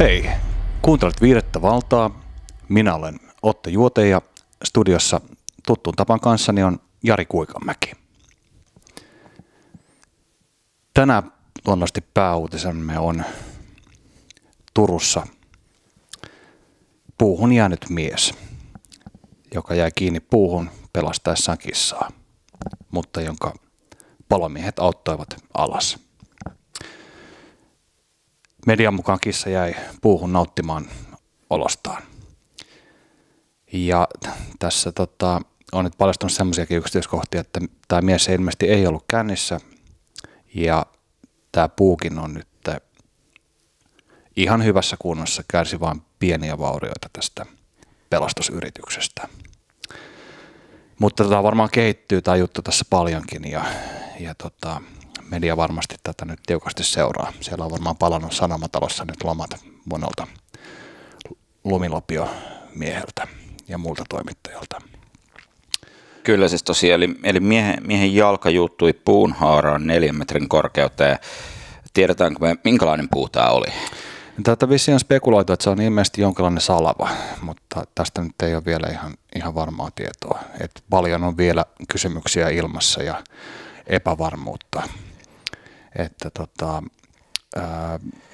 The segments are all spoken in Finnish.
Hei, kuuntelet Viidettä valtaa. Minä olen Otto Juote ja studiossa tuttuun tapan kanssani on Jari Kuikanmäki. Tänään luonnollisesti pääuutisemme on Turussa puuhun jäänyt mies, joka jäi kiinni puuhun pelastaessaan kissaa, mutta jonka palomiehet auttoivat alas. Median mukaan kissa jäi puuhun nauttimaan olostaan. Ja tässä on nyt paljastunut semmoisiakin yksityiskohtia, että tämä mies ilmeisesti ei ollut kännissä ja tämä puukin on nyt ihan hyvässä kunnossa, kärsi vain pieniä vaurioita tästä pelastusyrityksestä. Mutta varmaan kehittyy tämä juttu tässä paljonkin ja media varmasti tätä nyt tiukasti seuraa. Siellä on varmaan palannut Sanomatalossa nyt lomat monelta lumilopiomieheltä ja muulta toimittajalta. Kyllä siis tosiaan, eli miehen jalka juuttui puunhaaraan 4 metrin korkeuteen. Tiedetäänkö me, minkälainen puu tämä oli? Tätä vissiin on spekuloitu, että se on ilmeisesti jonkinlainen salava, mutta tästä nyt ei ole vielä ihan varmaa tietoa. Että paljon on vielä kysymyksiä ilmassa ja epävarmuutta.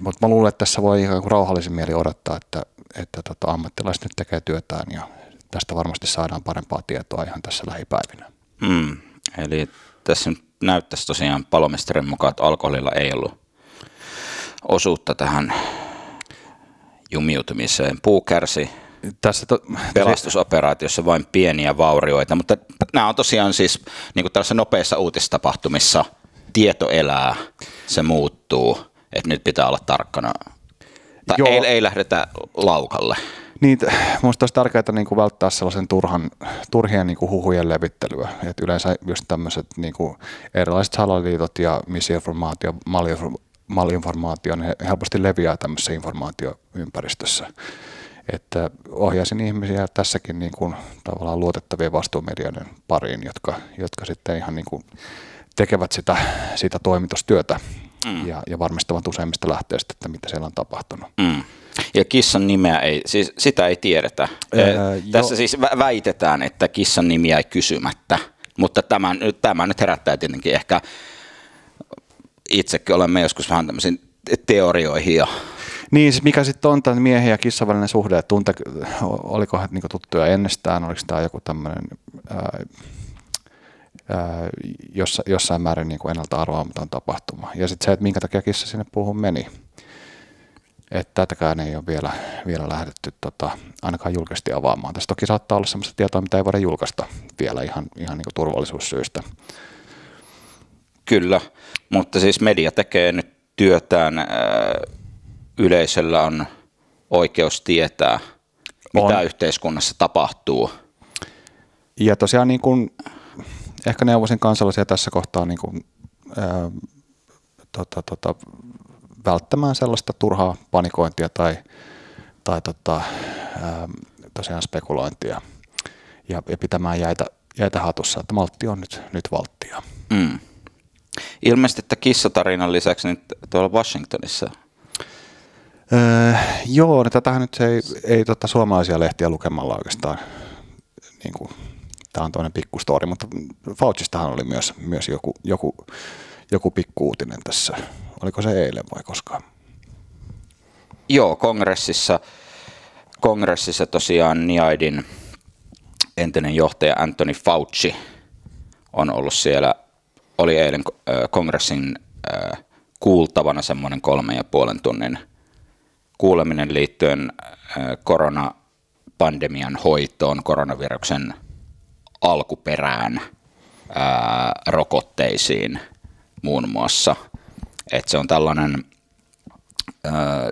Mutta mä luulen, että tässä voi ihan rauhallisin mieli odottaa, että ammattilaiset nyt tekee työtään ja tästä varmasti saadaan parempaa tietoa ihan tässä lähipäivinä. Eli tässä nyt näyttäisi tosiaan palomestarin mukaan, että alkoholilla ei ollut osuutta tähän jumiutumiseen. Puu kärsi pelastusoperaatiossa vain pieniä vaurioita, mutta nämä on tosiaan siis niin kuin tällaisissa nopeissa uutistapahtumissa tieto elää, se muuttuu, että nyt pitää olla tarkkana. Tai ei lähdetä laukalle. Niin, minusta olisi tärkeää niin kuin välttää sellaisen turhien niin kuin huhujen levittelyä. Et yleensä just tämmöiset niin kuin erilaiset salaliitot ja misinformaatio, malinformaatio, ne helposti leviää tämmöisessä informaatioympäristössä. Että ohjaisin ihmisiä tässäkin niin kuin tavallaan luotettavien vastuumedioiden pariin, jotka sitten ihan niin kuin tekevät sitä toimitustyötä ja varmistavat useimmista lähteistä, että mitä siellä on tapahtunut. Ja kissan nimeä sitä ei tiedetä. Tässä siis väitetään, että kissan nimi jäi kysymättä, mutta tämä nyt herättää tietenkin ehkä, itsekin olemme joskus vähän tämmöisiin teorioihin. Niin, siis mikä sitten on tämän miehen ja kissan välinen suhde, että oliko he niinku tuttuja ennestään, oliko tämä joku tämmöinen jossain määrin niin kuin ennalta arvaamaton tapahtuma. Ja sitten se, että minkä takia kissa sinne puuhun meni. Että tätäkään ei ole vielä lähdetty ainakaan julkisesti avaamaan. Tässä toki saattaa olla sellaista tietoa, mitä ei voida julkaista vielä ihan niin kuin turvallisuussyistä. Kyllä, mutta siis media tekee nyt työtään. Yleisöllä on oikeus tietää, mitä yhteiskunnassa tapahtuu. Ja tosiaan niin kuin ehkä neuvoisin kansalaisia tässä kohtaa niin kuin, välttämään sellaista turhaa panikointia tai tosiaan spekulointia ja pitämään jäitä hatussa, että maltti on nyt valttia. Ilmeisesti, että kissatarinan lisäksi nyt tuolla Washingtonissa. Joo, tätähän nyt ei suomalaisia lehtiä lukemalla oikeastaan niin kuin. Tämä on toinen pikkustori, mutta Faucistahan oli myös joku pikku-uutinen tässä. Oliko se eilen vai koskaan? Joo, kongressissa tosiaan NIAIDin entinen johtaja Anthony Fauci on ollut siellä, oli eilen kongressin kuultavana semmoinen 3,5 tunnin kuuleminen liittyen koronapandemian hoitoon, koronaviruksen alkuperään, rokotteisiin muun muassa. Että se on tällainen,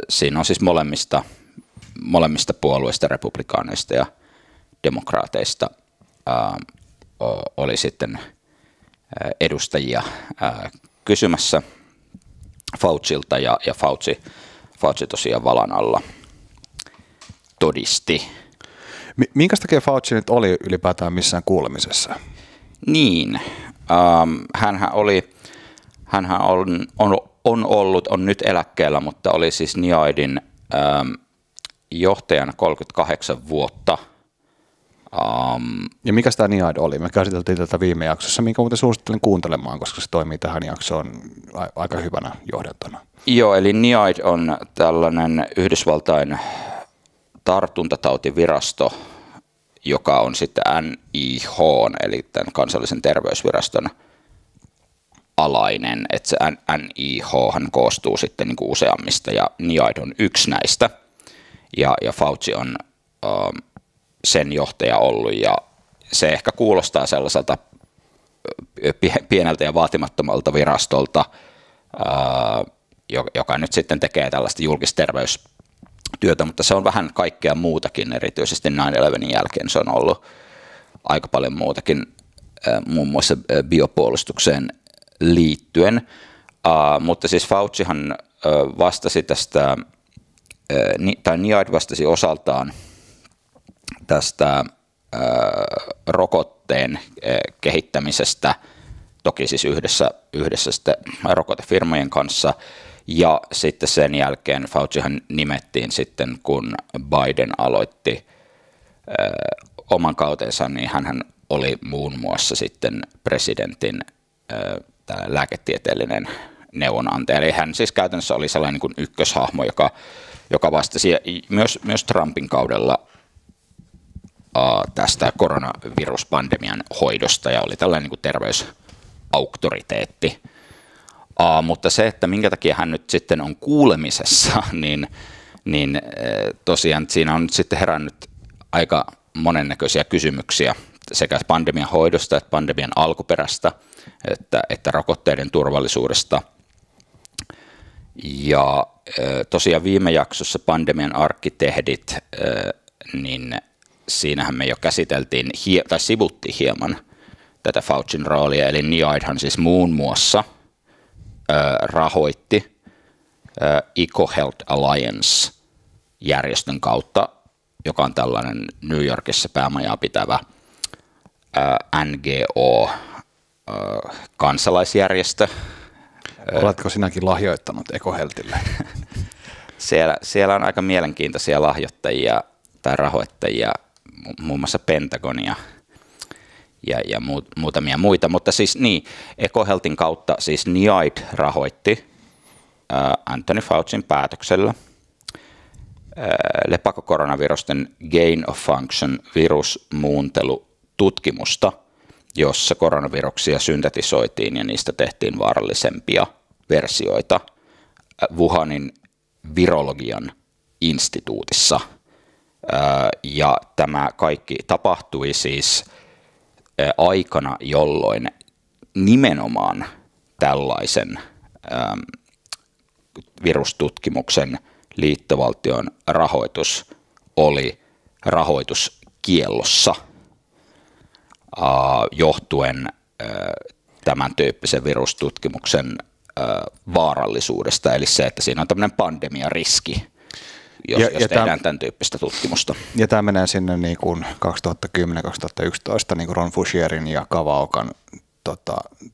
siinä on siis molemmista puolueista, republikaaneista ja demokraateista oli sitten edustajia kysymässä Faucilta ja Fauci tosiaan valan alla todisti. Minkä takia Fauci nyt oli ylipäätään missään kuulemisessa? Niin, hänhän on ollut, on nyt eläkkeellä, mutta oli siis NIAIDin johtajana 38 vuotta. Ja mikä tämä NIAID oli? Me käsiteltiin tätä viime jaksossa, minkä muuten suosittelen kuuntelemaan, koska se toimii tähän jaksoon aika hyvänä johdantona. Joo, eli NIAID on tällainen Yhdysvaltain tartuntatautivirasto, joka on sitten NIH, eli tämän kansallisen terveysviraston alainen, että se NIH koostuu sitten niin kuin useammista, ja NIAID on yksi näistä, ja Fauci on sen johtaja ollut, ja se ehkä kuulostaa sellaiselta pieneltä ja vaatimattomalta virastolta, joka nyt sitten tekee tällaista julkisterveystyötä, mutta se on vähän kaikkea muutakin, erityisesti 9/11 jälkeen se on ollut aika paljon muutakin, muun muassa biopuolustukseen liittyen, mutta siis Faucihan vastasi tästä, tai NIAID vastasi osaltaan tästä rokotteen kehittämisestä, toki siis yhdessä sitten rokotefirmojen kanssa, ja sitten sen jälkeen Faucihan nimettiin sitten, kun Biden aloitti oman kautensa, niin hän oli muun muassa sitten presidentin lääketieteellinen neuvonantaja. Eli hän siis käytännössä oli sellainen niin kuin ykköshahmo, joka vastasi myös Trumpin kaudella tästä koronaviruspandemian hoidosta ja oli tällainen niin kuin terveysauktoriteetti. Mutta se, että minkä takia hän nyt sitten on kuulemisessa, niin tosiaan siinä on nyt sitten herännyt aika monennäköisiä kysymyksiä sekä pandemian hoidosta että pandemian alkuperästä, että rokotteiden turvallisuudesta. Ja tosiaan viime jaksossa pandemian arkkitehdit, niin siinähän me jo käsiteltiin tai sivuttiin hieman tätä Faucin roolia, eli NIAIDhan siis muun muassa rahoitti EcoHealth Alliance-järjestön kautta, joka on tällainen New Yorkissa päämajaa pitävä NGO-kansalaisjärjestö. Oletko sinäkin lahjoittanut EcoHealthille? Siellä on aika mielenkiintoisia lahjoittajia tai rahoittajia, muun muassa Pentagonia ja muutamia muita, mutta siis niin, EcoHealthin kautta siis NIAID rahoitti Anthony Faucin päätöksellä lepakokoronavirusten gain of function virusmuuntelututkimusta, jossa koronaviruksia syntetisoitiin ja niistä tehtiin vaarallisempia versioita Wuhanin virologian instituutissa. Ja tämä kaikki tapahtui siis aikana, jolloin nimenomaan tällaisen virustutkimuksen liittovaltion rahoitus oli rahoituskiellossa johtuen tämän tyyppisen virustutkimuksen vaarallisuudesta, eli se, että siinä on tämmöinen pandemiariski, jos tehdään tämän tyyppistä tutkimusta. Ja tämä menee sinne niin kuin 2010-2011 niin kuin Ron Fushierin ja Kavaokan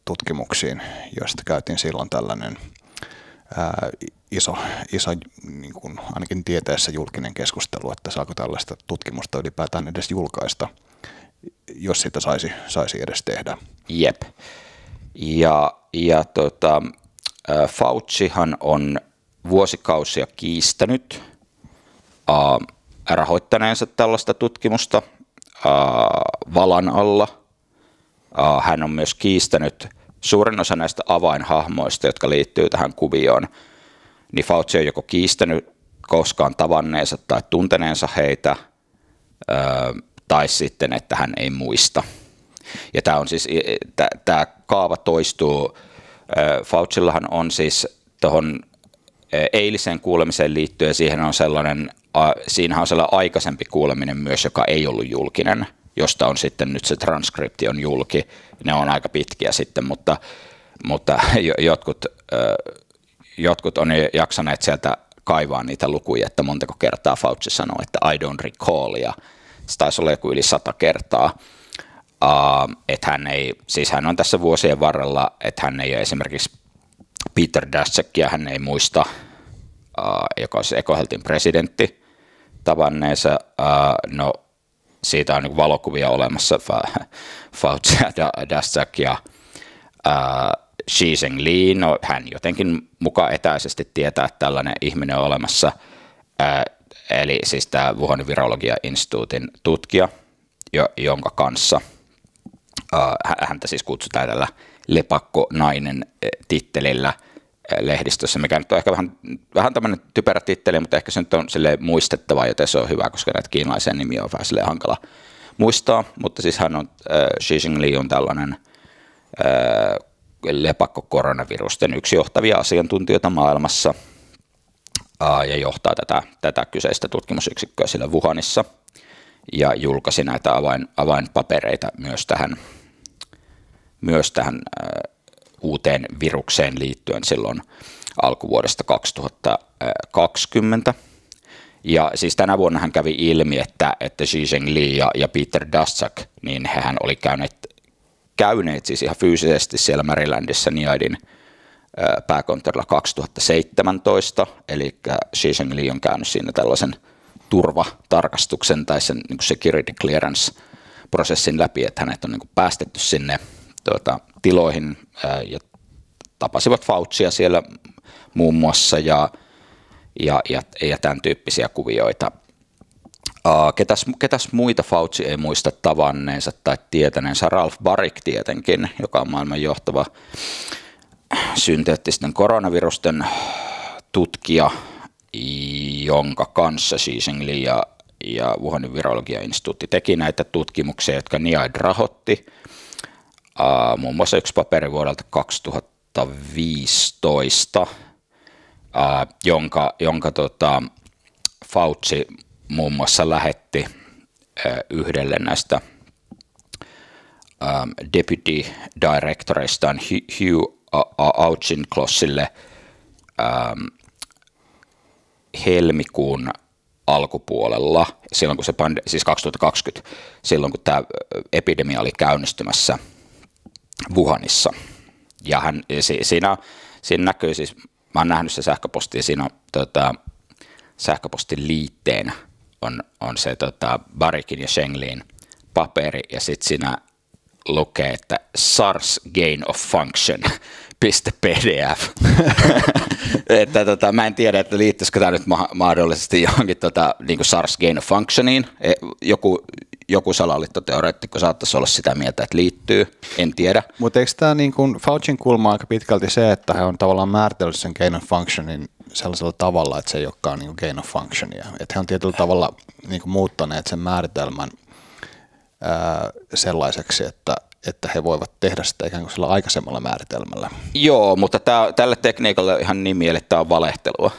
tutkimuksiin, joista käytiin silloin tällainen iso niin kuin ainakin tieteessä julkinen keskustelu, että saako tällaista tutkimusta ylipäätään edes julkaista, jos sitä saisi edes tehdä. Jep. Ja Faucihan on vuosikausia kiistänyt rahoittaneensa tällaista tutkimusta valan alla. Hän on myös kiistänyt suurin osa näistä avainhahmoista, jotka liittyy tähän kuvioon, niin Fauci on joko kiistänyt koskaan tavanneensa tai tunteneensa heitä, tai sitten, että hän ei muista. Ja tämä on siis, tämä kaava toistuu. Faucillahan on siis tuohon eiliseen kuulemiseen liittyen, siinähän on sellainen aikaisempi kuuleminen myös, joka ei ollut julkinen, josta on sitten nyt se transkripti on julki. Ne on aika pitkiä sitten, mutta jotkut on jaksaneet sieltä kaivaa niitä lukuja, että montako kertaa Fauci sanoo, että I don't recall, ja se taisi olla joku yli 100 kertaa. Että hän on tässä vuosien varrella, että hän ei ole esimerkiksi Peter Daszakkia, hän ei muista, joka on siis EcoHealthin presidentti tavanneensa. No, siitä on niin valokuvia olemassa, Fauci ja Daszak ja Xi Zhengli. No, hän jotenkin mukaan etäisesti tietää, että tällainen ihminen on olemassa. Eli siis tämä Wuhanin virologia-instituutin tutkija, jonka kanssa häntä siis kutsutaan tällä lepakko-nainen tittelillä lehdistössä, mikä nyt on ehkä vähän tämmöinen typerä titteli, mutta ehkä se nyt on muistettava, joten se on hyvä, koska näitä kiinalaisia nimiä on vähän hankala muistaa, mutta siis hän on, Xi Zhengli on tällainen lepakko-koronavirusten yksi johtavia asiantuntijoita maailmassa ja johtaa tätä kyseistä tutkimusyksikköä sillä Wuhanissa ja julkaisi näitä avainpapereita myös tähän uuteen virukseen liittyen silloin alkuvuodesta 2020. Ja siis tänä vuonna hän kävi ilmi, että Xi Zhengli ja Peter Daszak, niin hehän oli käyneet siis ihan fyysisesti siellä Marylandissa NIAIDin pääkonttorilla 2017, eli Xi Zhengli on käynyt siinä tällaisen turvatarkastuksen tai sen niin kuin security clearance-prosessin läpi, että hänet on niin kuin päästetty sinne tiloihin ja tapasivat Faucia siellä muun muassa ja tämän tyyppisiä kuvioita. Ketäs muita Fauci ei muista tavanneensa tai tietäneensä? Ralph Baric tietenkin, joka on maailman johtava synteettisten koronavirusten tutkija, jonka kanssa Xi Zhengli ja Wuhanin virologia-instituutti teki näitä tutkimuksia, jotka NIAID rahoitti. Muun muassa yksi paperi vuodelta 2015, jonka Fauci muun muassa lähetti yhdelle näistä deputy directoreistaan Hugh Auchinclossille helmikuun alkupuolella, silloin kun siis 2020, silloin kun tämä epidemia oli käynnistymässä Wuhanissa. Ja siinä näkyy siis, mä oon nähnyt se sähköposti, ja siinä on sähköpostin liitteenä on se Baricin ja Zhenglin paperi, ja sitten siinä lukee, että SARS gain of function .pdf. Että mä en tiedä, että liittyisikö tämä nyt mahdollisesti johonkin niin kuin SARS gain of functioniin. Joku salaliittoteoreettikko saattaisi olla sitä mieltä, että liittyy, en tiedä. Mutta eikö tämä niin kuin Faucin kulma aika pitkälti se, että he on tavallaan määritellyt sen gain of functionin sellaisella tavalla, että se ei olekaan niin kuin gain of functionia. Että he on tietyllä tavalla niin kuin muuttaneet sen määritelmän sellaiseksi, että he voivat tehdä sitä ikään kuin sillä aikaisemmalla määritelmällä. Joo, mutta tälle tekniikalle on ihan nimi, eli tämä on valehtelua.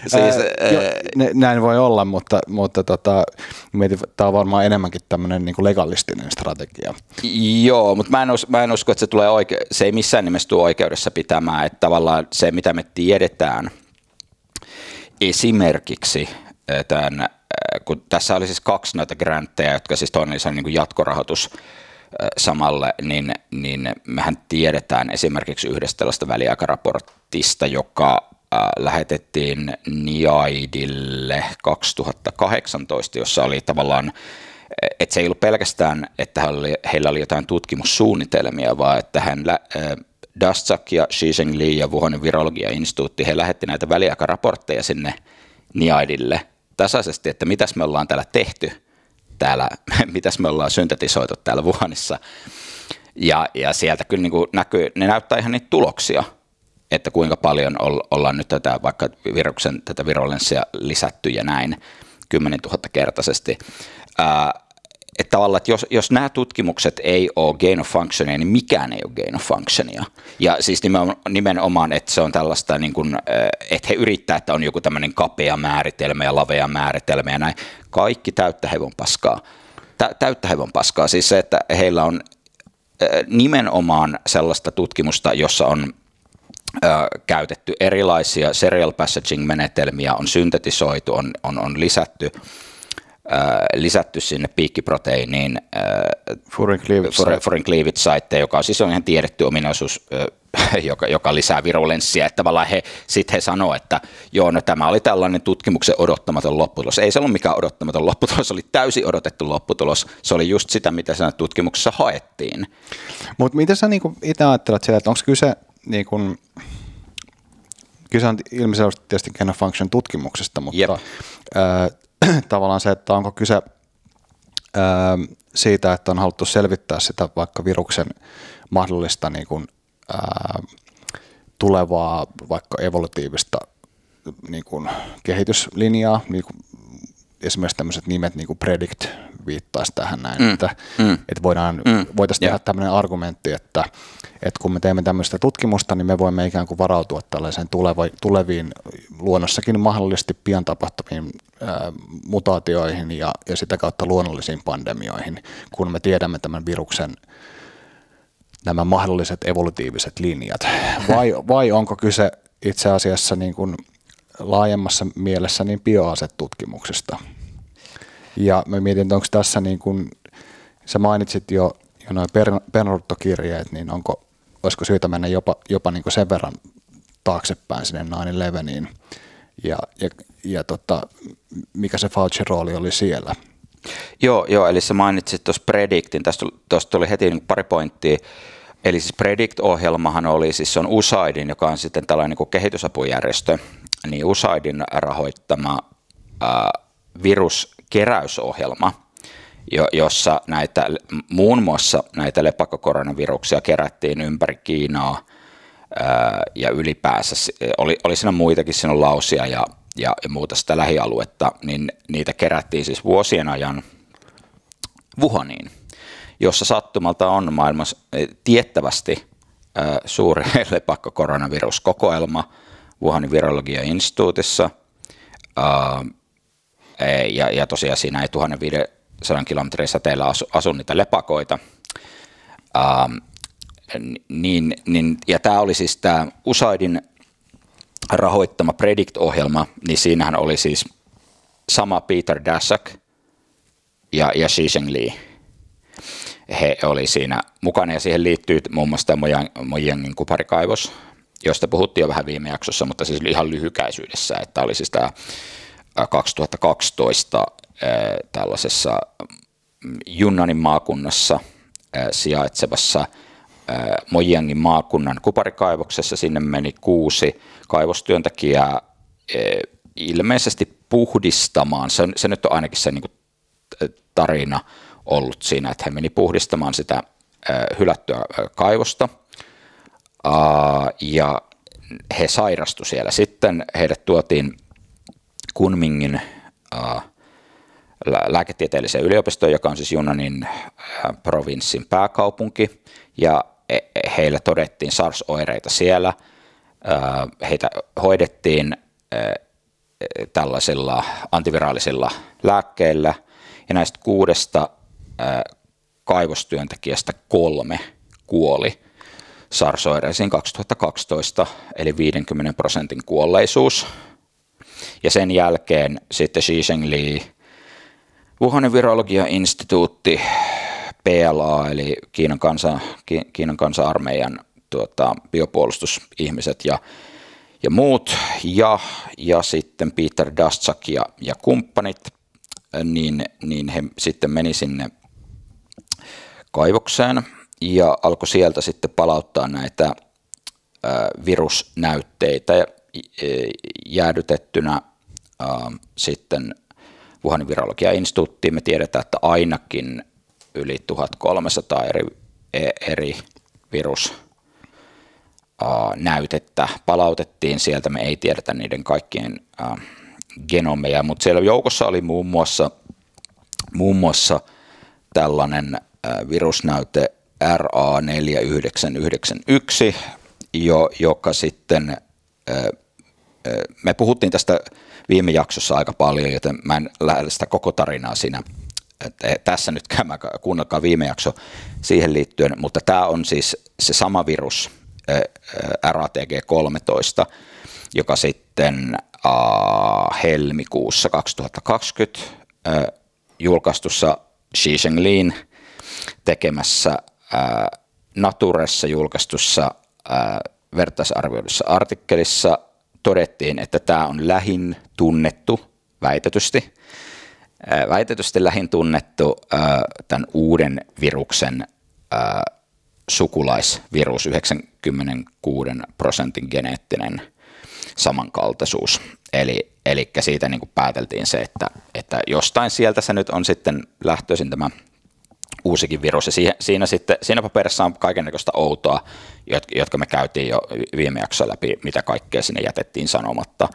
Siis, näin voi olla, mutta tämä on varmaan enemmänkin tämmöinen niin kuin legalistinen strategia. Joo, mutta mä en usko, että se ei missään nimessä tule oikeudessa pitämään, että tavallaan se, mitä me tiedetään esimerkiksi kun tässä oli siis 2 näitä grantteja, jotka siis toinen oli niin kuin jatkorahoitus samalle, niin mehän tiedetään esimerkiksi yhdestä tällaista väliaikaraportista, joka lähetettiin NIAIDille 2018, jossa oli tavallaan, että se ei ollut pelkästään, että heillä oli jotain tutkimussuunnitelmia, vaan että Daszak ja Xi Zhengli ja Wuhanin virologia-instituutti, he lähetti näitä väliaikaraportteja sinne NIAIDille tasaisesti, että mitäs me ollaan täällä tehty, mitäs me ollaan syntetisoitu täällä Wuhanissa. Ja sieltä kyllä niin kuin näkyy, ne näyttää ihan niitä tuloksia, että kuinka paljon ollaan nyt vaikka tätä virulenssia lisätty ja näin 10 000 kertaisesti. Että tavallaan, että jos nämä tutkimukset ei ole gain of functionia, niin mikään ei ole gain of functionia. Ja siis nimenomaan, että se on tällaista, niin kuin, että he yrittää, että on joku tämmöinen kapea määritelmä ja lavea määritelmä ja näin. Kaikki täyttä hevon paskaa. Täyttä hevon paskaa. Siis se, että heillä on nimenomaan sellaista tutkimusta, jossa on käytetty erilaisia serial passaging-menetelmiä, on syntetisoitu, on lisätty sinne piikkiproteiiniin furin cleavage-site, joka on siis on ihan tiedetty ominaisuus, joka lisää virulenssia, että tavallaan he sanoo, että joo, no tämä oli tällainen tutkimuksen odottamaton lopputulos. Ei se ollut mikään odottamaton lopputulos, se oli täysin odotettu lopputulos. Se oli just sitä, mitä siinä tutkimuksessa haettiin. Mutta mitä sä niinku itse ajattelet siellä, että onko kyse niinku, kyse on ilmiselvästi tietysti gain of function tutkimuksesta, mutta tavallaan se, että onko kyse siitä, että on haluttu selvittää sitä vaikka viruksen mahdollista niin kuin, tulevaa vaikka evolutiivista niin kuin, kehityslinjaa, niin kuin, esimerkiksi tämmöiset nimet niin kuin predict viittaisi tähän näin, että voitaisiin tehdä tämmöinen argumentti, että kun me teemme tämmöistä tutkimusta, niin me voimme ikään kuin varautua tällaiseen tuleviin luonnossakin mahdollisesti pian tapahtuviin mutaatioihin ja sitä kautta luonnollisiin pandemioihin, kun me tiedämme tämän viruksen nämä mahdolliset evolutiiviset linjat. Vai onko kyse itse asiassa niin kuin laajemmassa mielessä niin bioasetutkimuksesta? Ja mä mietin, että onko tässä, niin kuin sä mainitsit jo noin Penrotto-kirjeet, niin olisiko syytä mennä jopa niin kuin sen verran taaksepäin sinne 9/11 ja mikä se Faucin rooli oli siellä? Joo, eli sä mainitsit tuossa Predictin, tuosta tuli heti niin pari pointtia. Eli siis Predict-ohjelmahan oli, siis se on USAIDin, joka on sitten tällainen niin kehitysapujärjestö, niin USAIDin rahoittama viruskeräysohjelma, jossa muun muassa näitä lepakkokoronaviruksia kerättiin ympäri Kiinaa ja ylipäänsä. Oli siinä muitakin, siinä on Laosia ja muuta sitä lähialuetta, niin niitä kerättiin siis vuosien ajan Wuhaniin, jossa sattumalta on maailmassa tiettävästi suuri lepakkokoronaviruskokoelma Wuhanin virologia-instituutissa. Ja tosiaan siinä ei 1500 kilometrin säteellä asu niitä lepakoita. Ja tämä oli siis tämä USAIDin rahoittama Predict-ohjelma, niin siinähän oli siis sama Peter Daszak ja Xi Zhengli. He oli siinä mukana ja siihen liittyy muun muassa tämä Mojangin kuparikaivos, josta puhuttiin jo vähän viime jaksossa, mutta siis ihan lyhykäisyydessä, että oli siis tämä 2012 tällaisessa Yunnanin maakunnassa sijaitsevassa Mojangin maakunnan kuparikaivoksessa. Sinne meni 6 kaivostyöntekijää ilmeisesti puhdistamaan. Se nyt on ainakin se niin kuin tarina ollut siinä, että he meni puhdistamaan sitä hylättyä kaivosta ja he sairastu siellä. Sitten heidät tuotiin Kunmingin lääketieteelliseen yliopistoon, joka on siis Yunnanin provinssin pääkaupunki, ja heillä todettiin SARS-oireita siellä. Heitä hoidettiin tällaisilla antiviraalisilla lääkkeillä, ja näistä 6 kaivostyöntekijästä 3 kuoli SARS-oireisiin 2012, eli 50% kuolleisuus. Ja sen jälkeen sitten Xi Zhengli, Wuhanin virologia-instituutti, PLA, eli Kiinan kansa-armeijan biopuolustusihmiset ja muut, ja sitten Peter Daszak ja kumppanit, niin he sitten meni sinne kaivokseen ja alkoi sieltä sitten palauttaa näitä virusnäytteitä jäädytettynä sitten Wuhanin virologia-instituuttiin. Me tiedetään, että ainakin yli 1300 eri virusnäytettä palautettiin sieltä. Me ei tiedetä niiden kaikkien genomeja, mutta siellä joukossa oli muun muassa tällainen virusnäyte RA4991, joka sitten, me puhuttiin tästä viime jaksossa aika paljon, joten mä en lähde sitä koko tarinaa siinä tässä nyt kuunnelkaa viime jakso siihen liittyen, mutta tämä on siis se sama virus, RATG13, joka sitten helmikuussa 2020 julkaistussa Xi Zhenglin tekemässä Naturessa julkaistussa vertaisarvioidussa artikkelissa todettiin, että tämä on lähin tunnettu, väitetysti lähin tunnettu tämän uuden viruksen sukulaisvirus, 96% geneettinen samankaltaisuus. Eli siitä niin kuin pääteltiin se, että jostain sieltä se nyt on sitten lähtöisin tämä uusikin virus. Ja siinä paperissa on kaikennäköistä outoa, jotka me käytiin jo viime jaksossa läpi, mitä kaikkea sinne jätettiin sanomatta,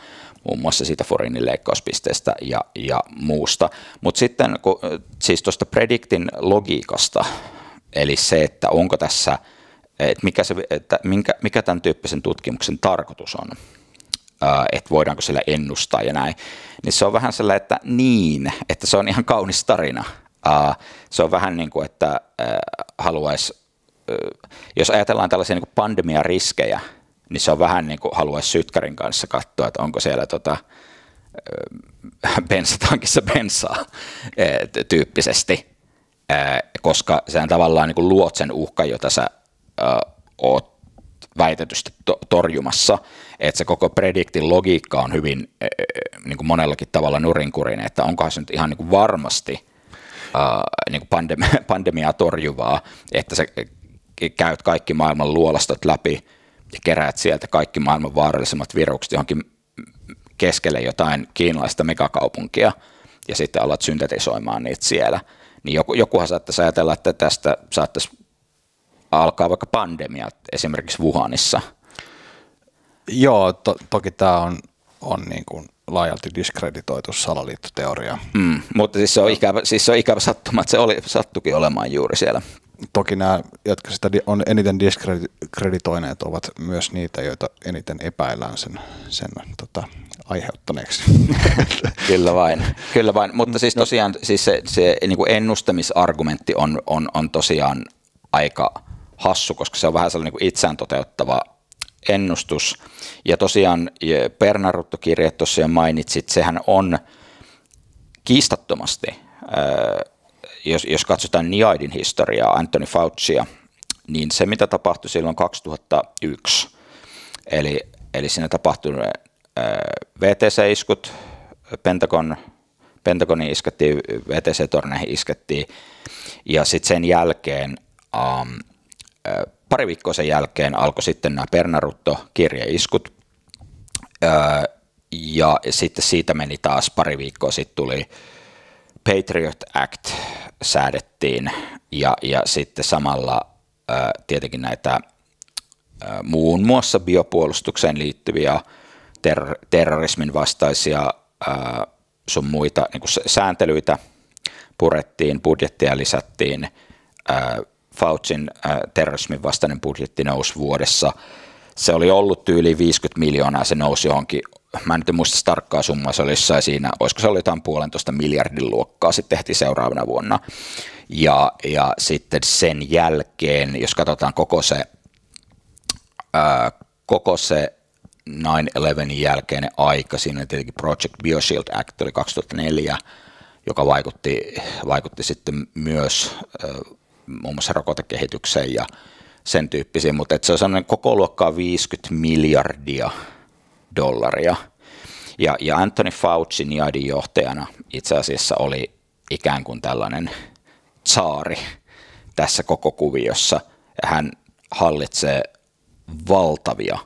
muun muassa siitä Forinin leikkauspisteestä ja muusta. Mutta sitten siis tuosta predictin logiikasta, eli se, että onko tässä, mikä tämän tyyppisen tutkimuksen tarkoitus on, että voidaanko sillä ennustaa ja näin, niin se on vähän sellainen, että se on ihan kaunis tarina. Se on vähän niin kuin, että haluaisi, jos ajatellaan tällaisia niin kuin pandemiariskejä, niin se on vähän niin kuin haluaisi sytkärin kanssa katsoa, että onko siellä bensatankissa bensaa tyyppisesti, koska sehän tavallaan niin kuin luot sen uhkan, jota sä oot väitetysti torjumassa, että se koko prediktin logiikka on hyvin niin kuin monellakin tavalla nurinkurinen, että onkohan se nyt ihan niin kuin varmasti niin kuin pandemiaa torjuvaa, että sä käyt kaikki maailman luolastot läpi ja keräät sieltä kaikki maailman vaarallisemmat virukset johonkin keskelle jotain kiinalaista megakaupunkia ja sitten alat syntetisoimaan niitä siellä. Niin jokuhan saattaisi ajatella, että tästä saattaisi alkaa vaikka pandemia esimerkiksi Wuhanissa. Joo, toki tämä on niin kuin laajalti diskreditoitu salaliittoteoria. Mutta siis se on ikävä sattuma, että se sattukin olemaan juuri siellä. Toki nämä, jotka sitä on eniten diskreditoineet, ovat myös niitä, joita eniten epäillään sen aiheuttaneeksi. Kyllä vain. Mutta siis tosiaan siis se niin kuin ennustamisargumentti on tosiaan aika hassu, koska se on vähän sellainen niin kuin itseään toteuttava ennustus. Ja tosiaan Pernarutto-kirje tuossa jo mainitsit, sehän on kiistattomasti, jos katsotaan NIAIDin historiaa, Anthony Faucia, niin se mitä tapahtui silloin 2001, eli siinä tapahtui VTC-iskut, Pentagoniin iskettiin, VTC-torneihin iskettiin, ja sitten sen jälkeen pari viikkoa sen jälkeen alkoi sitten nämä Pernarutto-kirjeiskut, ja sitten siitä meni taas pari viikkoa, sitten tuli Patriot Act säädettiin, ja sitten samalla tietenkin näitä muun muassa biopuolustukseen liittyviä terrorismin vastaisia sun muita niin kuin sääntelyitä purettiin, budjettia lisättiin, Faucin terrorismin vastainen budjetti nousi vuodessa. Se oli ollut yli 50 miljoonaa, se nousi johonkin, mä en nyt muista tarkkaa summaa, se oli jossain siinä, olisiko se oli jotain 1,5 miljardin luokkaa, sitten tehtiin seuraavana vuonna. Ja sitten sen jälkeen, jos katsotaan koko se 9/11 jälkeinen aika, siinä oli tietenkin Project BioShield Act, oli 2004, joka vaikutti sitten myös muun muassa rokotekehitykseen ja sen tyyppisiin, mutta se on sellainen koko luokkaa 50 miljardia dollaria. Ja Anthony Fauci NIAIDin johtajana itse asiassa oli ikään kuin tällainen tsaari tässä koko kuviossa. Ja hän hallitsee valtavia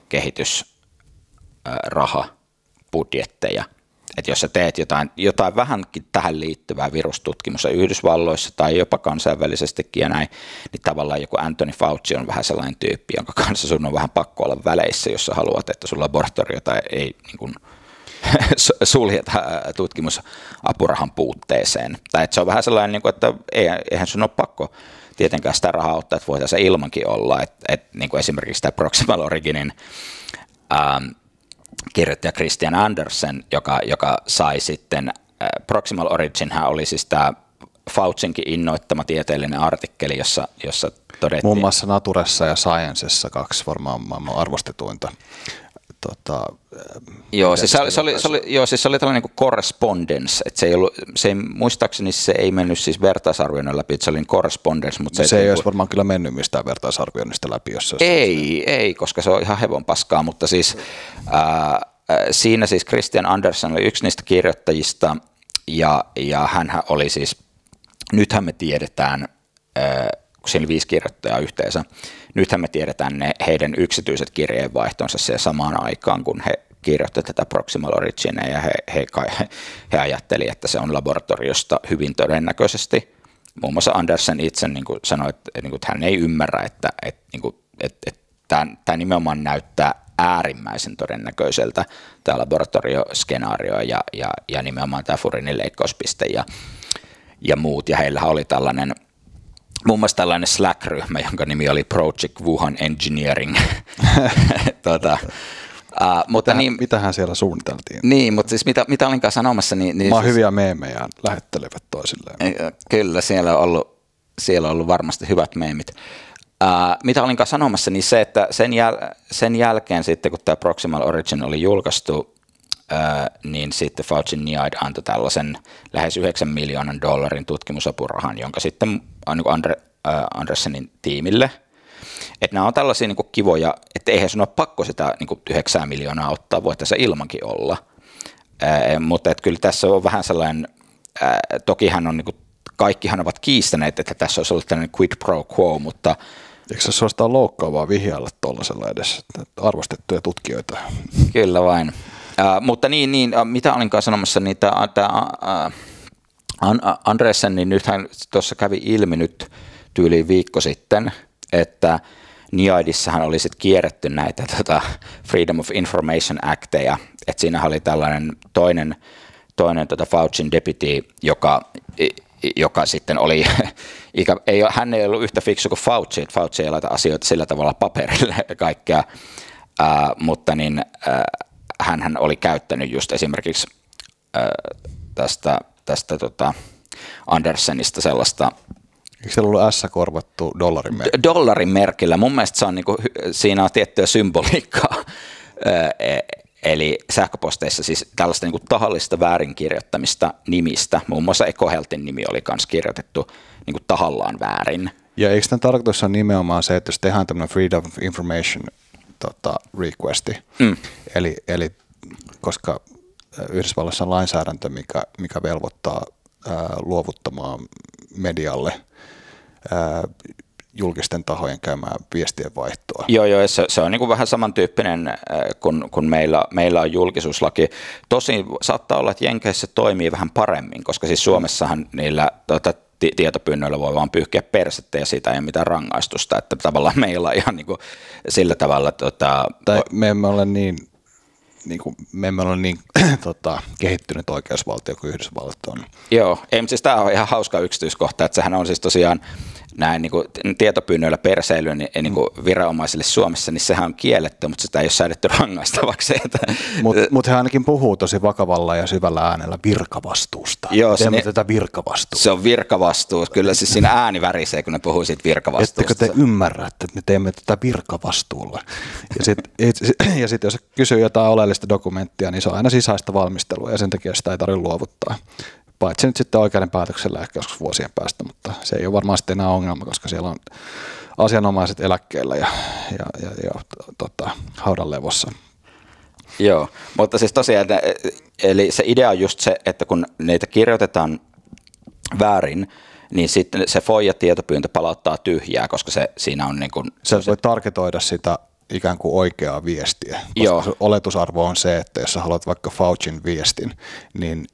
kehitysrahapudjetteja. Että jos sä teet jotain vähänkin tähän liittyvää virustutkimusta Yhdysvalloissa tai jopa kansainvälisestikin ja näin, niin tavallaan joku Anthony Fauci on vähän sellainen tyyppi, jonka kanssa sun on vähän pakko olla väleissä, jos sä haluat, että sun laboratoriota ei niin kuin suljeta tutkimusapurahan puutteeseen. Tai että se on vähän sellainen, niin kuin, että eihän sun ole pakko tietenkään sitä rahaa ottaa, että voi tässä ilmankin olla. Että niin kuin esimerkiksi tämä Proximal Originin kirjoittaja Christian Andersen, joka sai sitten, Proximal Originhän oli siis tämä Faucinkin innoittama tieteellinen artikkeli, jossa todettiin. Muun muassa Naturessa ja Sciencessa 2 varmaan maailman arvostetuinta Joo, siis se oli tällainen niin correspondence, että muistaakseni se ei mennyt siis vertaisarvioinnin läpi, että se oli correspondence, mutta se ei olisi varmaan kyllä mennyt mistään vertaisarvioinnista läpi, jos se ei, koska se on ihan hevon paskaa, mutta siis siinä siis Christian Andersen oli yksi niistä kirjoittajista, ja hänhän oli siis, nythän me tiedetään, kun siinä oli 5 kirjoittajaa yhteensä, nythän me tiedetään heidän yksityiset kirjeenvaihtonsa siihen samaan aikaan, kun he kirjoittivat tätä Proximal Originia, ja he ajattelivat, että se on laboratoriosta hyvin todennäköisesti. Muun muassa Andersen itse niin kuin sanoi, että hän ei ymmärrä, että tämä nimenomaan näyttää äärimmäisen todennäköiseltä, tämä laboratorioskenaario ja nimenomaan tämä Furinin leikkauspiste ja muut, ja heillähän oli tällainen muun muassa tällainen Slack-ryhmä, jonka nimi oli Project Wuhan Engineering. Mutta mitähän siellä suunniteltiin? Niin, mutta siis mitä olinkaan sanomassa, niin siis, hyviä meemejä lähettelevät toisilleen. Kyllä, siellä on ollut varmasti hyvät meemit. Mitä olinkaan sanomassa, niin se, että sen jälkeen sitten, kun tämä Proximal Origin oli julkaistu, niin sitten Fauci NIAID antoi tällaisen lähes $9 miljoonan tutkimusapurahan, jonka sitten niin Andersenin tiimille. Että nämä on tällaisia niin kivoja, että eihän sun ole pakko sitä niin 9 miljoonaa ottaa, voi tässä ilmankin olla. Mutta että kyllä tässä on vähän sellainen, tokihan on, niin kaikkihan ovat kiistäneet, että tässä olisi ollut tällainen quid pro quo, mutta eikö se suostaan loukkaavaa vihjailla tuollaisella edessä, arvostettuja tutkijoita? Kyllä vain. Mutta niin, mitä olinkaan sanomassa, niin tämä Andresen, niin nythän tuossa kävi ilmi nyt tyyliin viikko sitten, että NIAIDissahan oli sitten kierretty näitä Freedom of Information Acteja, että siinä oli tällainen toinen Faucin deputy, joka sitten oli, hän ei ollut yhtä fiksu kuin Fauci, että Fauci ei laita asioita sillä tavalla paperille kaikkea, mutta niin hän oli käyttänyt just esimerkiksi tästä Andersenista sellaista. Eikö siellä ollut S korvattu dollarin merkillä? Dollarin merkillä. Mun mielestä se on siinä on tiettyä symboliikkaa. Eli sähköposteissa siis tällaista tahallista väärinkirjoittamista nimistä. Muun muassa EcoHealthin nimi oli myös kirjoitettu tahallaan väärin. Ja eikö tämän tarkoitus ole nimenomaan se, että jos tehdään tämmöinen Freedom of Information requesti, eli koska Yhdysvalloissa on lainsäädäntö, mikä velvoittaa luovuttamaan medialle julkisten tahojen käymään viestien vaihtoa. Joo, se on niin kuin vähän samantyyppinen kun meillä on julkisuuslaki. Tosin saattaa olla, että Jenkeissä toimii vähän paremmin, koska siis Suomessahan niillä tietopyynnöillä voi vaan pyyhkiä persettä ja siitä ei ole mitään rangaistusta, että tavallaan meillä on ihan niin kuin sillä tavalla. Tai me emme ole niin kehittynyt oikeusvaltio kuin Yhdysvallat on. Joo, siis tämä on ihan hauska yksityiskohta, että sehän on siis tosiaan näin niin kuin tietopyynnöillä perseilyä niin kuin viranomaisille Suomessa, niin sehän on kielletty, mutta sitä ei ole säädetty rangaistavaksi. Mutta he ainakin puhuu tosi vakavalla ja syvällä äänellä virkavastuusta. Joo, tätä virkavastuuta. Se on virkavastuu. Kyllä siis siinä ääni värisee, kun ne puhuu siitä virkavastuusta. Ettekö te ymmärrä, että me teemme tätä virkavastuulla? Ja sitten jos kysyy jotain oleellista dokumenttia, niin se on aina sisäistä valmistelua ja sen takia sitä ei tarvitse luovuttaa. Paitsi nyt sitten oikeuden päätöksellä ehkä joskus vuosien päästä, mutta se ei ole varmaan sitten enää ongelma, koska siellä on asianomaiset eläkkeellä ja haudan levossa. Joo, mutta siis tosiaan, eli se idea on just se, että kun niitä kirjoitetaan väärin, niin sitten se FOIA-tietopyyntö palauttaa tyhjää, koska siinä on niin kuin se voi targetoida sitä ikään kuin oikeaa viestiä. Koska oletusarvo on se, että jos sä haluat vaikka Faucin viestin, niin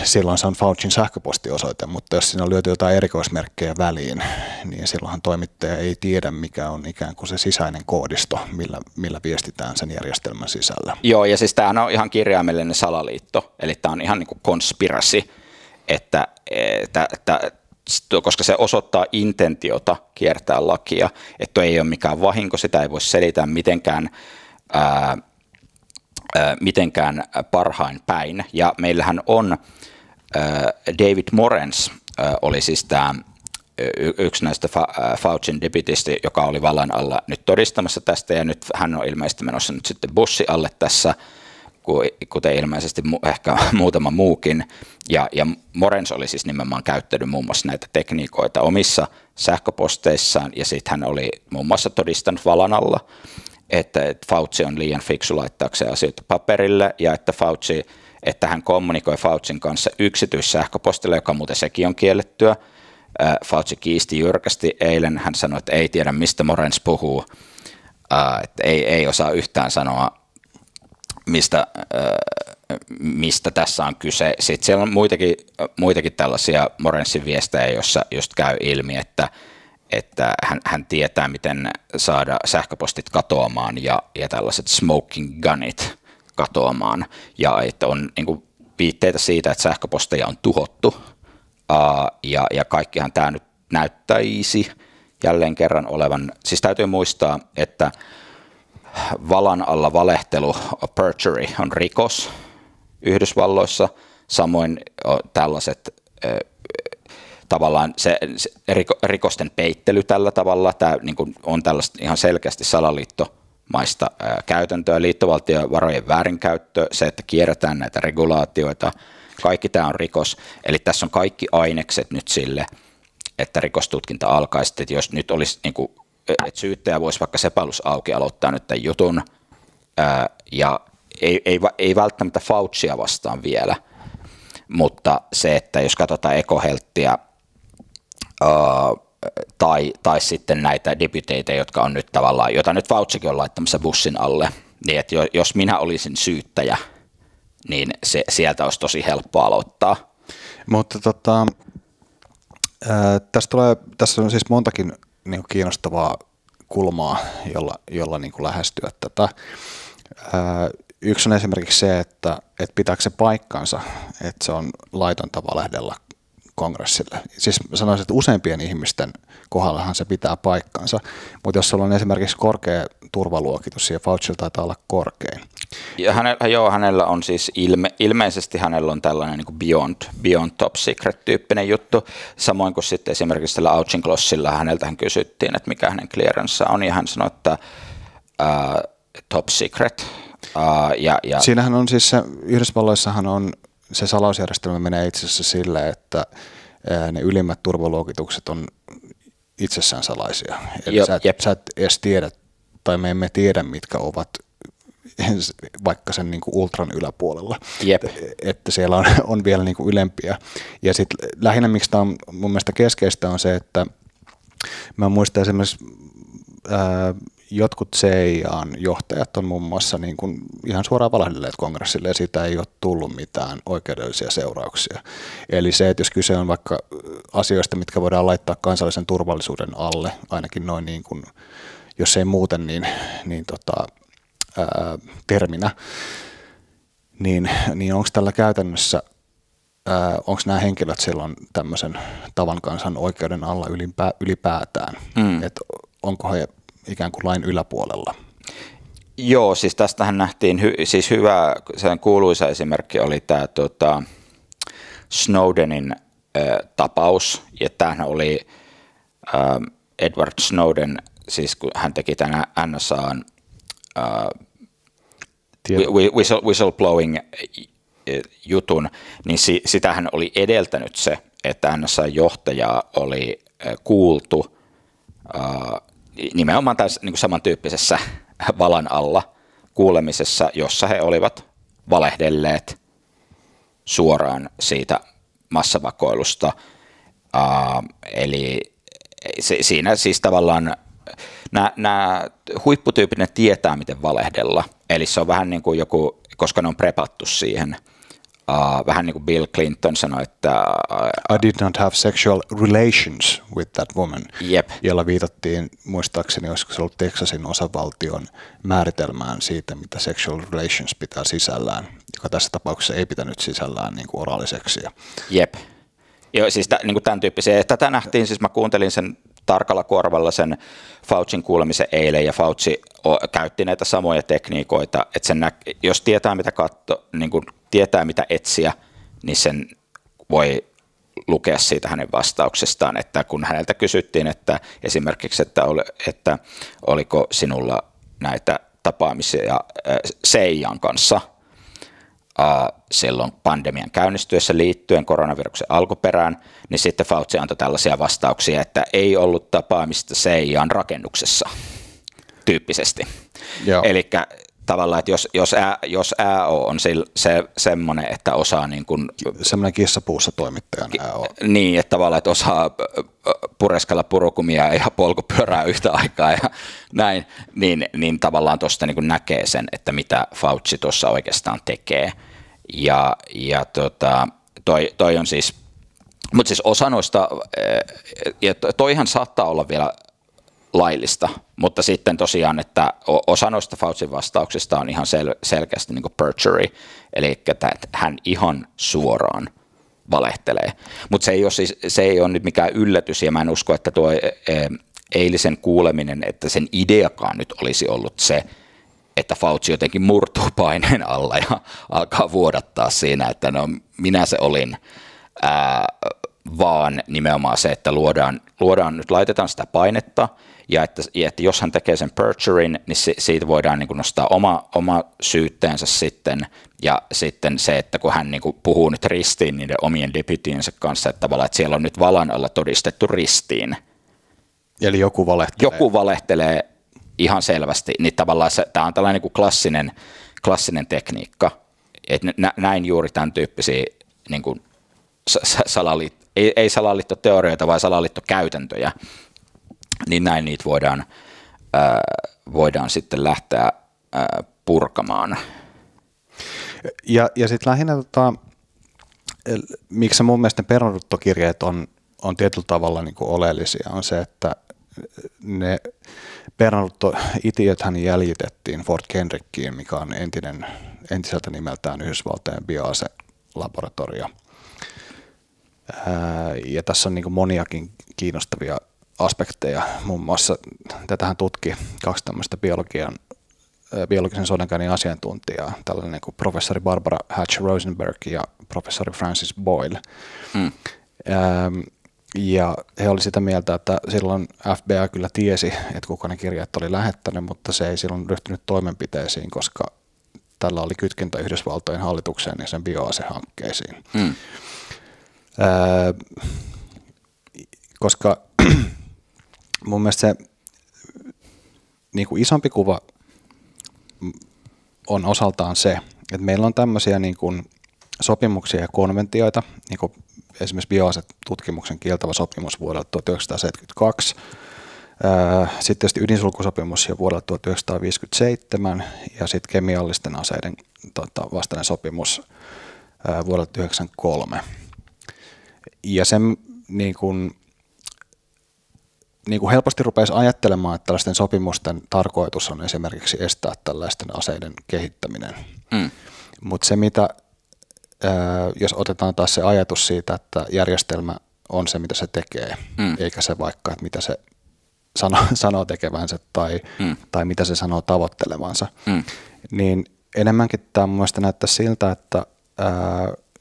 silloin se on Faucin sähköpostiosoite, mutta jos siinä on lyöty jotain erikoismerkkejä väliin, niin silloinhan toimittaja ei tiedä, mikä on ikään kuin se sisäinen koodisto, millä viestitään sen järjestelmän sisällä. Joo, ja siis tämähän on ihan kirjaimellinen salaliitto, eli tämä on ihan niin kuin conspiracy, että koska se osoittaa intentiota kiertää lakia, että ei ole mikään vahinko, sitä ei voi selittää mitenkään parhain päin. Ja meillähän on David Morens, oli siis tämä yksi näistä Faucin deputistä, joka oli vallan alla nyt todistamassa tästä, ja nyt hän on ilmeisesti menossa nyt sitten bussi alle tässä, kuten ilmeisesti ehkä muutama muukin, ja Morens oli siis nimenomaan käyttänyt muun muassa näitä tekniikoita omissa sähköposteissaan, ja sitten hän oli muun muassa todistanut valan alla, että Fauci on liian fiksu laittaakseen asioita paperille, ja että hän kommunikoi Faucin kanssa yksityissähköpostilla, joka muuten sekin on kiellettyä. Fauci kiisti jyrkästi eilen, hän sanoi, että ei tiedä mistä Morens puhuu, että ei osaa yhtään sanoa, mistä tässä on kyse. Sitten siellä on muitakin tällaisia Morensin viestejä, joissa just käy ilmi, että hän tietää, miten saada sähköpostit katoamaan ja tällaiset smoking gunit katoamaan, ja että on niin kuin viitteitä siitä, että sähköposteja on tuhottu, ja kaikkihan tämä nyt näyttäisi jälleen kerran olevan, siis täytyy muistaa, että valan alla valehtelu, perjury, on rikos Yhdysvalloissa, samoin tällaiset tavallaan se rikosten peittely tällä tavalla, tämä niin kuin on tällaista ihan selkeästi salaliittomaista käytäntöä, liittovaltiovarojen väärinkäyttö, se, että kierretään näitä regulaatioita, kaikki tämä on rikos, eli tässä on kaikki ainekset nyt sille, että rikostutkinta alkaisi, että jos nyt olisi, niin kuin, että syyttäjä voisi vaikka sepalus auki aloittaa nyt tämän jutun, ja ei välttämättä Faucia vastaan vielä, mutta se, että jos katsotaan ekohelttiä tai sitten näitä deputeita, jotka on nyt tavallaan, jota nyt Faucikin on laittamassa bussin alle, niin että jos minä olisin syyttäjä, niin sieltä olisi tosi helppo aloittaa. Mutta tässä on siis montakin niin kuin kiinnostavaa kulmaa, jolla niin kuin lähestyä tätä. Yksi on esimerkiksi se, että pitääkö se paikkansa, että se on laitonta valehdella kongressille. Siis sanoisin, että useimpien ihmisten kohdallahan se pitää paikkansa, mutta jos sulla on esimerkiksi korkea turvaluokitus, ja Faucilla taitaa olla korkein. Ja hänellä on siis ilmeisesti hänellä on tällainen niin kuin beyond top secret -tyyppinen juttu, samoin kuin sitten esimerkiksi tällä Auchinclossilla häneltähän kysyttiin, että mikä hänen clearance on, ja hän sanoi, että top secret. Siinähän on siis Yhdysvalloissahan on se salausjärjestelmä menee itse asiassa sille, että ne ylimmät turvaluokitukset on itsessään salaisia. Eli sä et edes tiedä, tai me emme tiedä, mitkä ovat vaikka sen niin kuin ultran yläpuolella. Että siellä on vielä niin kuin ylempiä. Ja sitten lähinnä, miksi tämä on mun mielestä keskeistä, on se, että mä muistan esimerkiksi jotkut CIA:n johtajat on muun muassa niin kuin ihan suoraan valehdelleet kongressille, ja siitä ei ole tullut mitään oikeudellisia seurauksia. Eli se, että jos kyse on vaikka asioista, mitkä voidaan laittaa kansallisen turvallisuuden alle, ainakin noin niin kuin, jos ei muuten, niin terminä, niin onko tällä käytännössä, onko nämä henkilöt silloin tämmöisen tavan kansan oikeuden alla ylipäätään, että onko he ikään kuin lain yläpuolella? Joo, siis tästähän nähtiin siis hyvä, sen kuuluisa esimerkki oli tämä Snowdenin tapaus, ja tämähän oli Edward Snowden, siis kun hän teki tämän NSA:n whistleblowing jutun, niin sitähän oli edeltänyt se, että NSA-johtajaa oli kuultu nimenomaan tässä niin kuin samantyyppisessä valan alla kuulemisessa, jossa he olivat valehdelleet suoraan siitä massavakoilusta. Eli siinä siis tavallaan nämä huipputyypit, ne tietää, miten valehdella. Eli se on vähän niin kuin joku, koska ne on prepattu siihen. Vähän niin kuin Bill Clinton sanoi, että I did not have sexual relations with that woman, jolla viitattiin, muistaakseni, olisiko se ollut Texasin osavaltion määritelmään siitä, mitä sexual relations pitää sisällään, joka tässä tapauksessa ei pitänyt sisällään niin kuin oraaliseksiä. Jep. Joo, siis niin kuin tämän tyyppisiä. Tätä nähtiin, siis mä kuuntelin sen tarkalla korvalla sen Faucin kuulemisen eilen, ja Fauci käytti näitä samoja tekniikoita, että jos tietää mitä niin kuin tietää mitä etsiä, niin sen voi lukea siitä hänen vastauksestaan, että kun häneltä kysyttiin, että esimerkiksi, että oliko sinulla näitä tapaamisia CIAn kanssa silloin pandemian käynnistyessä liittyen koronaviruksen alkuperään, niin sitten Fauci antoi tällaisia vastauksia, että ei ollut tapaamista CIAn rakennuksessa tyyppisesti. Eli tavallaan, että jos AO on semmoinen, että osaa niin kuin semmoinen kissapuussa toimittajan AO. Niin, että tavallaan, että osaa pureskella purukumia ja polkupyörää yhtä aikaa ja näin, niin tavallaan tuosta niin kuin näkee sen, että mitä Fauci tuossa oikeastaan tekee. Ja toi on siis, mutta siis osa noista, ja toihan saattaa olla vielä laillista, mutta sitten tosiaan, että osa noista Faucin vastauksista on ihan selkeästi niin kuin perjury, eli että hän ihan suoraan valehtelee. Mutta se ei ole nyt mikään yllätys, ja mä en usko, että tuo eilisen kuuleminen, että sen ideakaan nyt olisi ollut se, että Fauci jotenkin murtuu paineen alla ja alkaa vuodattaa siinä, että no minä se olin, vaan nimenomaan se, että nyt laitetaan sitä painetta, ja että jos hän tekee sen perjuryn, niin siitä voidaan niin kuin nostaa oma syytteensä sitten, ja sitten se, että kun hän niin kuin puhuu nyt ristiin niiden omien deputiensä kanssa, että tavallaan, että siellä on nyt valan alla todistettu ristiin. Eli joku valehtelee. Joku valehtelee ihan selvästi, niin tavallaan tämä on tällainen niin kuin klassinen tekniikka, että näin juuri tämän tyyppisiä niin kuin ei salaliittoteorioita, vaan salaliittokäytäntöjä, niin näin niitä voidaan sitten lähteä purkamaan. Ja sitten lähinnä, miksi mun mielestä ne Bernadotte-kirjeet on tietyllä tavalla niin kuin oleellisia, on se, että ne Bernadotte-itiöthän jäljitettiin Fort Kenrickiin, mikä on entiseltä nimeltään Yhdysvaltojen bioaselaboratorio. Ja tässä on niin kuin moniakin kiinnostavia aspekteja. Muun muassa tätähän tutki kaksi tämmöistä biologisen sodankäynnin asiantuntijaa, tällainen kuin professori Barbara Hatch-Rosenberg ja professori Francis Boyle. Ja he oli sitä mieltä, että silloin FBI kyllä tiesi, että kuka ne kirjat oli lähettänyt, mutta se ei silloin ryhtynyt toimenpiteisiin, koska tällä oli kytkentä Yhdysvaltojen hallitukseen ja sen bioasehankkeisiin. Koska mun mielestä se niin kuin isompi kuva on osaltaan se, että meillä on tämmöisiä niin kuin sopimuksia ja konventioita, niin kuin esimerkiksi bioasetutkimuksen kieltävä sopimus vuodelta 1972, sitten tietysti ydinsulkusopimus jo vuodelta 1957 ja sitten kemiallisten aseiden vastainen sopimus vuodelta 1993. Ja sen niin kuin helposti rupeaisi ajattelemaan, että tällaisten sopimusten tarkoitus on esimerkiksi estää tällaisten aseiden kehittäminen. Mutta se, mitä, jos otetaan taas se ajatus siitä, että järjestelmä on se, mitä se tekee, eikä se vaikka, että mitä se sanoo tekevänsä tai mitä se sanoo tavoittelevansa, niin enemmänkin tämä mun mielestä näyttää siltä, että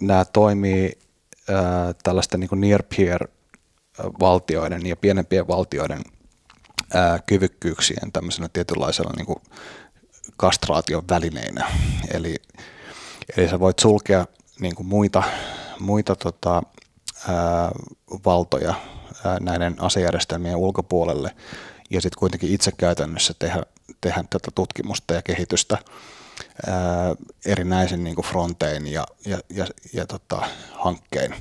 nämä toimii tällaisten niin kuin near peer valtioiden ja pienempien valtioiden kyvykkyyksien tämmöisenä tietynlaisella niin kuin kastraation välineinä. Eli sä voit sulkea niin kuin muita valtoja näiden asejärjestelmien ulkopuolelle ja sitten kuitenkin itse käytännössä tehdä tätä tutkimusta ja kehitystä erinäisin niin kuin frontein ja hankkein.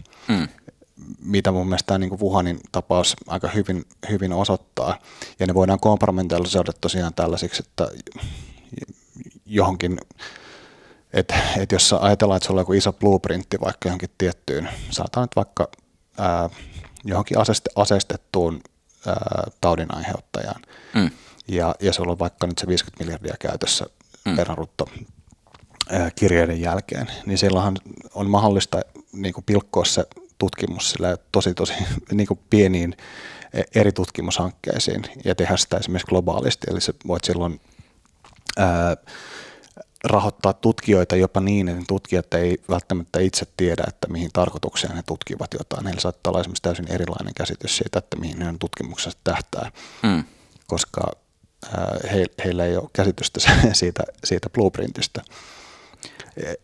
Mitä mun mielestä tämä niin kuin Wuhanin tapaus aika hyvin osoittaa. Ja ne voidaan komparmentalisoida tosiaan tällaisiksi, että johonkin, että jos ajatellaan, että sulla on joku iso blueprintti vaikka johonkin tiettyyn, saattaa nyt vaikka johonkin aseistettuun taudin aiheuttajaan, ja sulla on vaikka nyt se 50 miljardia käytössä Bernadotte-kirjeiden jälkeen, niin silloinhan on mahdollista niin kuin pilkkoa se tutkimus tosi niin kuin pieniin eri tutkimushankkeisiin ja tehdä sitä esimerkiksi globaalisti. Eli sä voit silloin rahoittaa tutkijoita jopa niin, että tutkijat ei välttämättä itse tiedä, että mihin tarkoitukseen he tutkivat jotain. Heillä saattaa olla esimerkiksi täysin erilainen käsitys siitä, että mihin heidän tutkimuksensa tähtää, koska heillä ei ole käsitystä siitä blueprintistä.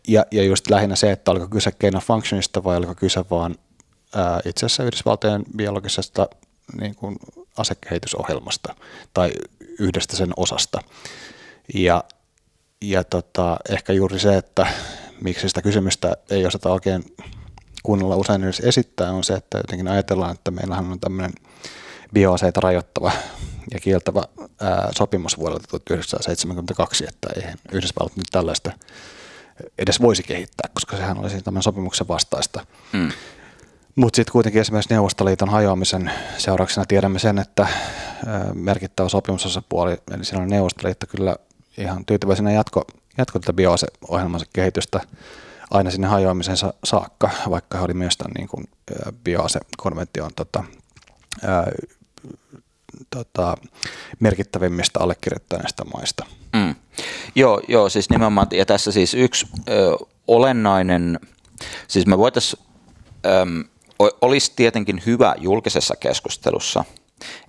Ja just lähinnä se, että oliko kyse gain of functionista vai oliko kyse vaan itse asiassa Yhdysvaltojen biologisesta niin kuin asekehitysohjelmasta tai yhdestä sen osasta. Ja ehkä juuri se, että miksi sitä kysymystä ei osata oikein kunnolla usein edes esittää, on se, että jotenkin ajatellaan, että meillähän on tämmöinen bioaseita rajoittava ja kieltävä sopimus vuodelta 1972, että eihän Yhdysvallat nyt tällaista edes voisi kehittää, koska sehän olisi tämän sopimuksen vastaista. Mutta sitten kuitenkin esimerkiksi Neuvostoliiton hajoamisen seurauksena tiedämme sen, että merkittävä sopimusosapuoli, eli silloin Neuvostoliitto kyllä ihan tyytyväisenä jatko tätä bioaseohjelmansa kehitystä aina sinne hajoamisensa saakka, vaikka he oli myös tämän niin kuin bioasekonvention merkittävimmistä allekirjoittaneista maista. Joo, siis nimenomaan, ja tässä siis yksi olennainen, siis me voitaisiin, olisi tietenkin hyvä julkisessa keskustelussa,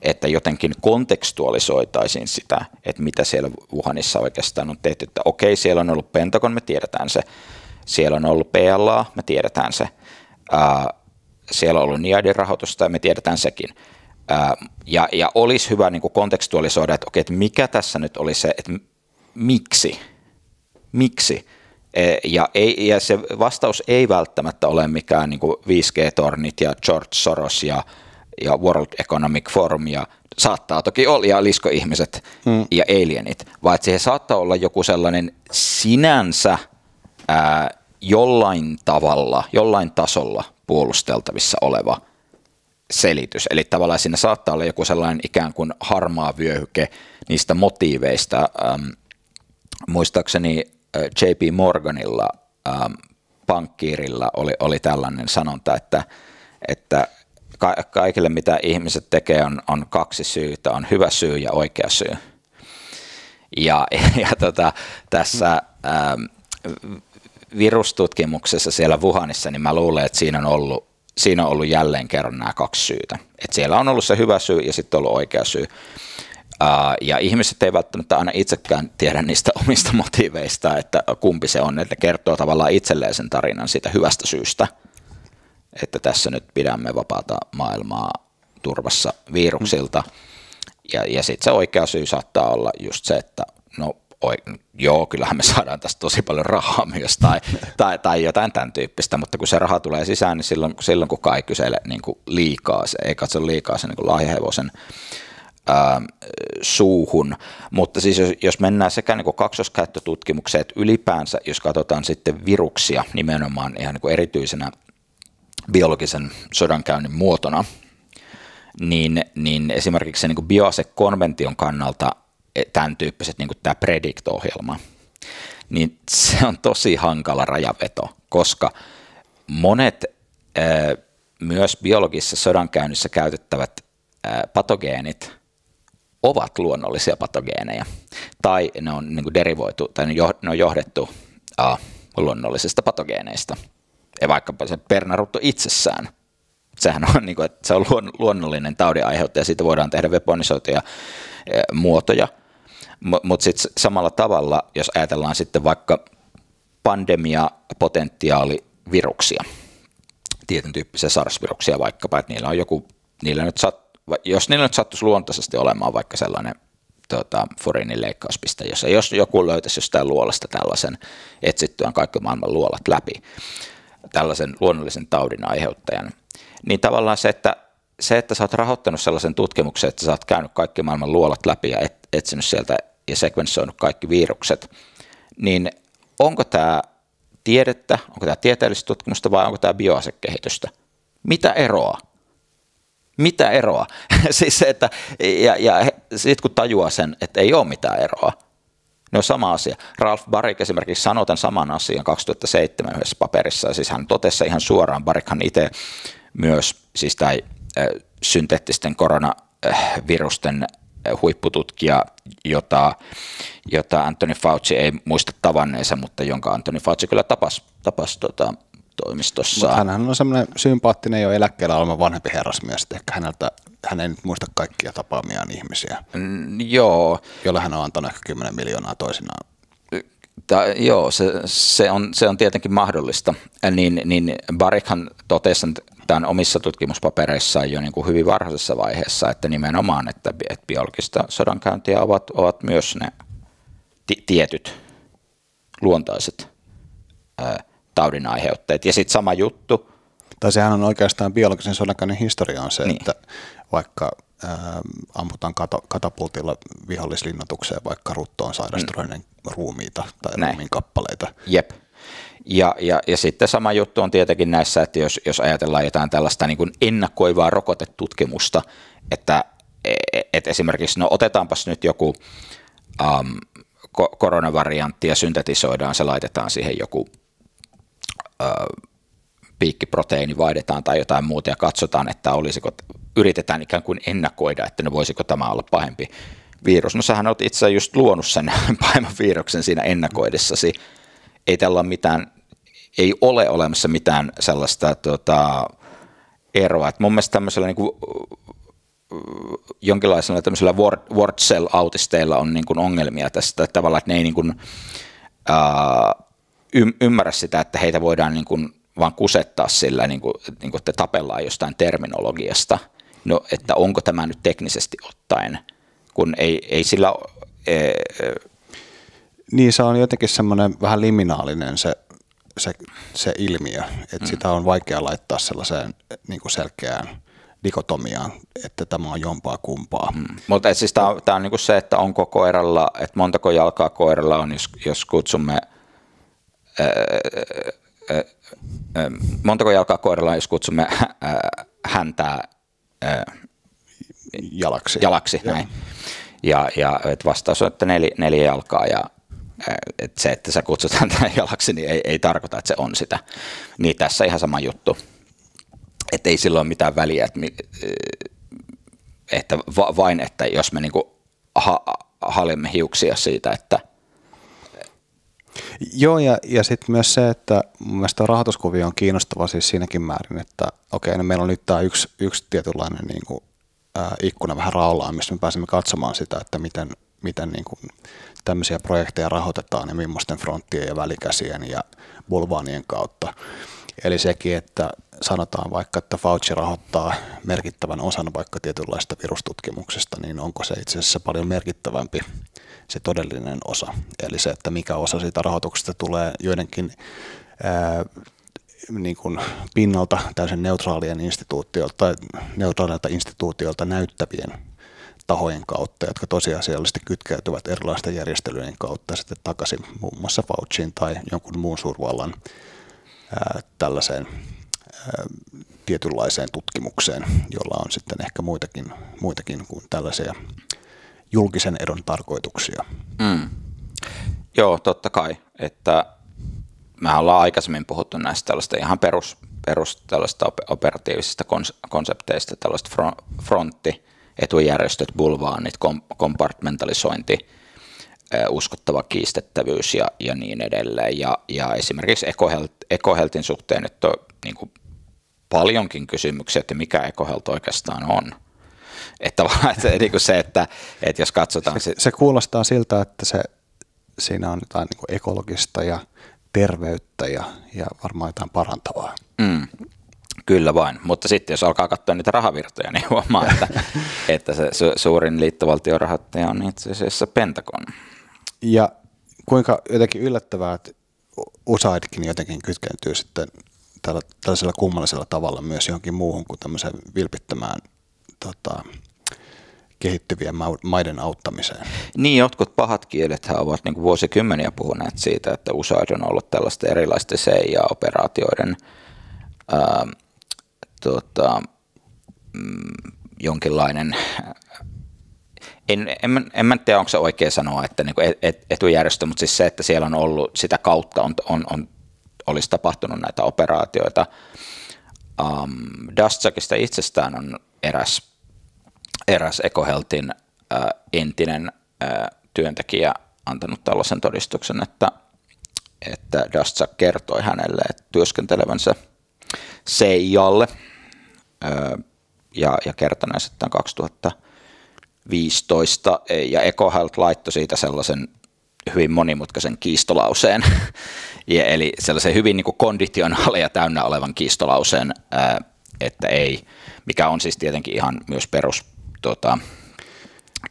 että jotenkin kontekstualisoitaisiin sitä, että mitä siellä Wuhanissa oikeastaan on tehty, että okei, siellä on ollut Pentagon, me tiedetään se, siellä on ollut PLA, me tiedetään se, siellä on ollut NIAIDin rahoitusta ja me tiedetään sekin. Ja olisi hyvä niin kuin kontekstualisoida, että okei, että mikä tässä nyt oli se, että miksi? Ja se vastaus ei välttämättä ole mikään niin kuin 5G-tornit ja George Soros ja World Economic Forum ja saattaa toki olla ja liskoihmiset ja alienit, vaan että siihen saattaa olla joku sellainen sinänsä jollain tavalla, jollain tasolla puolusteltavissa oleva selitys. Eli tavallaan siinä saattaa olla joku sellainen ikään kuin harmaa vyöhyke niistä motiiveista. Muistaakseni J.P. Morganilla, pankkiirilla, oli tällainen sanonta, että kaikille mitä ihmiset tekee on kaksi syytä, on hyvä syy ja oikea syy. Ja tässä virustutkimuksessa siellä Wuhanissa, niin mä luulen, että siinä on ollut jälleen kerran nämä kaksi syytä. Että siellä on ollut se hyvä syy ja sitten on ollut oikea syy. Ja ihmiset ei välttämättä aina itsekään tiedä niistä omista motiiveista, että kumpi se on, että kertoo tavallaan itselleen sen tarinan siitä hyvästä syystä, että tässä nyt pidämme vapaata maailmaa turvassa viruksilta. Ja sitten se oikea syy saattaa olla just se, että kyllähän me saadaan tästä tosi paljon rahaa myös tai jotain tämän tyyppistä, mutta kun se raha tulee sisään, niin silloin kukaan ei kysele niin kuin liikaa, se ei katso liikaa sen niin lahjahevosen suuhun, mutta siis jos mennään sekä niin kuin kaksoskäyttötutkimukseen, että ylipäänsä, jos katsotaan sitten viruksia nimenomaan ihan niin kuin erityisenä biologisen sodankäynnin muotona, niin esimerkiksi se niin kuin bioasekonvention kannalta tämän tyyppiset, niin kuin tämä PREDICT-ohjelma, niin se on tosi hankala rajaveto, koska monet myös biologisessa sodankäynnissä käytettävät patogeenit ovat luonnollisia patogeeneja, tai ne on niin kuin derivoitu, tai ne on johdettu luonnollisista patogeeneista. Ja vaikkapa se pernarutto itsessään, sehän on, niin kuin, että se on luonnollinen taudin aiheuttaja, siitä voidaan tehdä weaponisoituja muotoja, mutta sitten samalla tavalla, jos ajatellaan sitten vaikka pandemiapotentiaaliviruksia, tietyn tyyppisiä SARS-viruksia vaikkapa, että jos niillä nyt sattuisi luontaisesti olemaan vaikka sellainen furiinin leikkauspiste, jos joku löytäisi jostain luolasta tällaisen etsittyään kaikki maailman luolat läpi, tällaisen luonnollisen taudin aiheuttajan, niin tavallaan se, että sä oot rahoittanut sellaisen tutkimuksen, että sä oot käynyt kaikki maailman luolat läpi ja etsinyt sieltä ja sekvenssoinut kaikki virukset, niin onko tämä tiedettä, onko tämä tieteellistä tutkimusta vai onko tämä bioasekehitystä? Mitä eroa? Mitä eroa? Siis se, että, ja sitten kun tajuaa sen, että ei ole mitään eroa, ne on sama asia. Ralph Baric esimerkiksi sanoi tämän saman asian 2007 yhdessä paperissa, ja siis hän totesi ihan suoraan, Barichan itse myös, siis tai synteettisten koronavirusten huippututkija, jota Anthony Fauci ei muista tavanneensa, mutta jonka Anthony Fauci kyllä tapasi toimistossaan. Mutta hänhän on semmoinen sympaattinen jo eläkkeellä oleva vanhempi herrasmies, että ehkä hän ei nyt muista kaikkia tapaamiaan ihmisiä, Joo. joilla hän on antanut ehkä 10 miljoonaa toisinaan. Joo, se on tietenkin mahdollista. Niin Barrickhan totesi tämän omissa tutkimuspapereissaan jo niin kuin hyvin varhaisessa vaiheessa, että nimenomaan, että biologista sodankäyntiä ovat myös ne tietyt luontaiset taudin aiheutteet. Ja sitten sama juttu. Tai sehän on oikeastaan biologisen sodankäynnin historia on se, niin. Että vaikka amputaan katapultilla vihollislinnoitukseen vaikka ruttoon sairastuneiden ruumiita tai ruumiin kappaleita. Jep. Ja sitten sama juttu on tietenkin näissä, että jos ajatellaan jotain tällaista niin kuin ennakoivaa rokotetutkimusta, että esimerkiksi, no otetaanpas nyt joku koronavariantti ja syntetisoidaan, se laitetaan siihen joku piikkiproteiini vaihdetaan tai jotain muuta ja katsotaan, että yritetään ikään kuin ennakoida, että no voisiko tämä olla pahempi virus. No sähän olet itse just luonut sen pahemman viruksen siinä ennakoidessasi. Ei ole olemassa mitään sellaista eroa. Et mun mielestä tämmöisellä niin kuin, jonkinlaisella tämmöisellä word cell-autisteilla on niin kuin ongelmia tästä tavalla, että ne ei niin kuin, ymmärrä sitä, että heitä voidaan niin kuin vaan kusettaa sillä, niin kuin että tapellaan jostain terminologiasta. No, että onko tämä nyt teknisesti ottaen, kun ei sillä... Niin, se on jotenkin semmoinen vähän liminaalinen se ilmiö, että sitä on vaikea laittaa sellaiseen niin kuin selkeään dikotomiaan, että tämä on jompaa kumpaa. Mutta siis tämä on niin kuin se, että onko koiralla, että montako jalkaa koiralla on, jos kutsumme... montako jalkaa koiralla on, jos kutsumme häntää jalaksi näin. Ja et vastaus on, että 4 jalkaa ja että se, että sä kutsutaan tämän jalaksi, niin ei tarkoita, että se on sitä. Niin tässä ihan sama juttu. Että ei silloin mitään väliä, että vain, että jos me niinku haljemme hiuksia siitä, että... Joo, ja sitten myös se, että mun mielestä rahoituskuvio on kiinnostava siis siinäkin määrin, että okei, no meillä on nyt tämä yksi tietynlainen niin kuin, ikkuna vähän raollaan, missä me pääsemme katsomaan sitä, että miten niin kuin tämmöisiä projekteja rahoitetaan ja millaisten fronttien ja välikäsien ja bulvaanien kautta. Eli sekin, että sanotaan vaikka, että Fauci rahoittaa merkittävän osan vaikka tietynlaista virustutkimuksesta, niin onko se itse asiassa paljon merkittävämpi se todellinen osa. Eli se, että mikä osa siitä rahoituksesta tulee joidenkin niin kuin pinnalta täysin neutraalilta instituutiolta näyttävien tahojen kautta, jotka tosiasiallisesti kytkeytyvät erilaisten järjestelyjen kautta sitten takaisin muun muassa Fauciin tai jonkun muun suurvallan tällaiseen tietynlaiseen tutkimukseen, jolla on sitten ehkä muitakin kuin tällaisia julkisen edun tarkoituksia. Joo, totta kai, että me ollaan aikaisemmin puhuttu näistä tällaista ihan perus tällaista operatiivisista konsepteista, tällaista frontti, etujärjestöt, bulvaanit, kompartmentalisointi, uskottava kiistettävyys ja niin edelleen. Ja esimerkiksi EcoHealthin suhteen nyt on niin kuin paljonkin kysymyksiä, että mikä EcoHealth oikeastaan on. Että jos katsotaan... Se kuulostaa siltä, että siinä on jotain niin kuin ekologista ja terveyttä ja varmaan jotain parantavaa. Kyllä vain, mutta sitten jos alkaa katsoa niitä rahavirtoja, niin huomaa, että se suurin liittovaltiorahoittaja on itse asiassa Pentagon. Ja kuinka jotenkin yllättävää, että USAIDkin jotenkin kytkeytyy sitten tällaisella kummallisella tavalla myös johonkin muuhun kuin tämmöiseen vilpittömään kehittyvien maiden auttamiseen. Niin, jotkut pahat kielethän ovat niin kuin vuosikymmeniä puhuneet siitä, että USAID on ollut tällaisten erilaisten CIA-operaatioiden jonkinlainen, en mä tiedä, onko se oikein sanoa, että niin kuin etujärjestö, mutta siis se, että siellä on ollut sitä kautta, olisi tapahtunut näitä operaatioita. Daszakista itsestään on eräs EcoHealthin entinen työntekijä antanut tällaisen todistuksen, että Daszak kertoi hänelle, että työskentelevänsä CIAlle ja kertoneen sitten 2015, ja EcoHealth laittoi siitä sellaisen hyvin monimutkaisen kiistolauseen, eli sellaisen hyvin niin kuin konditionaalia täynnä olevan kiistolauseen, että ei, mikä on siis tietenkin ihan myös perus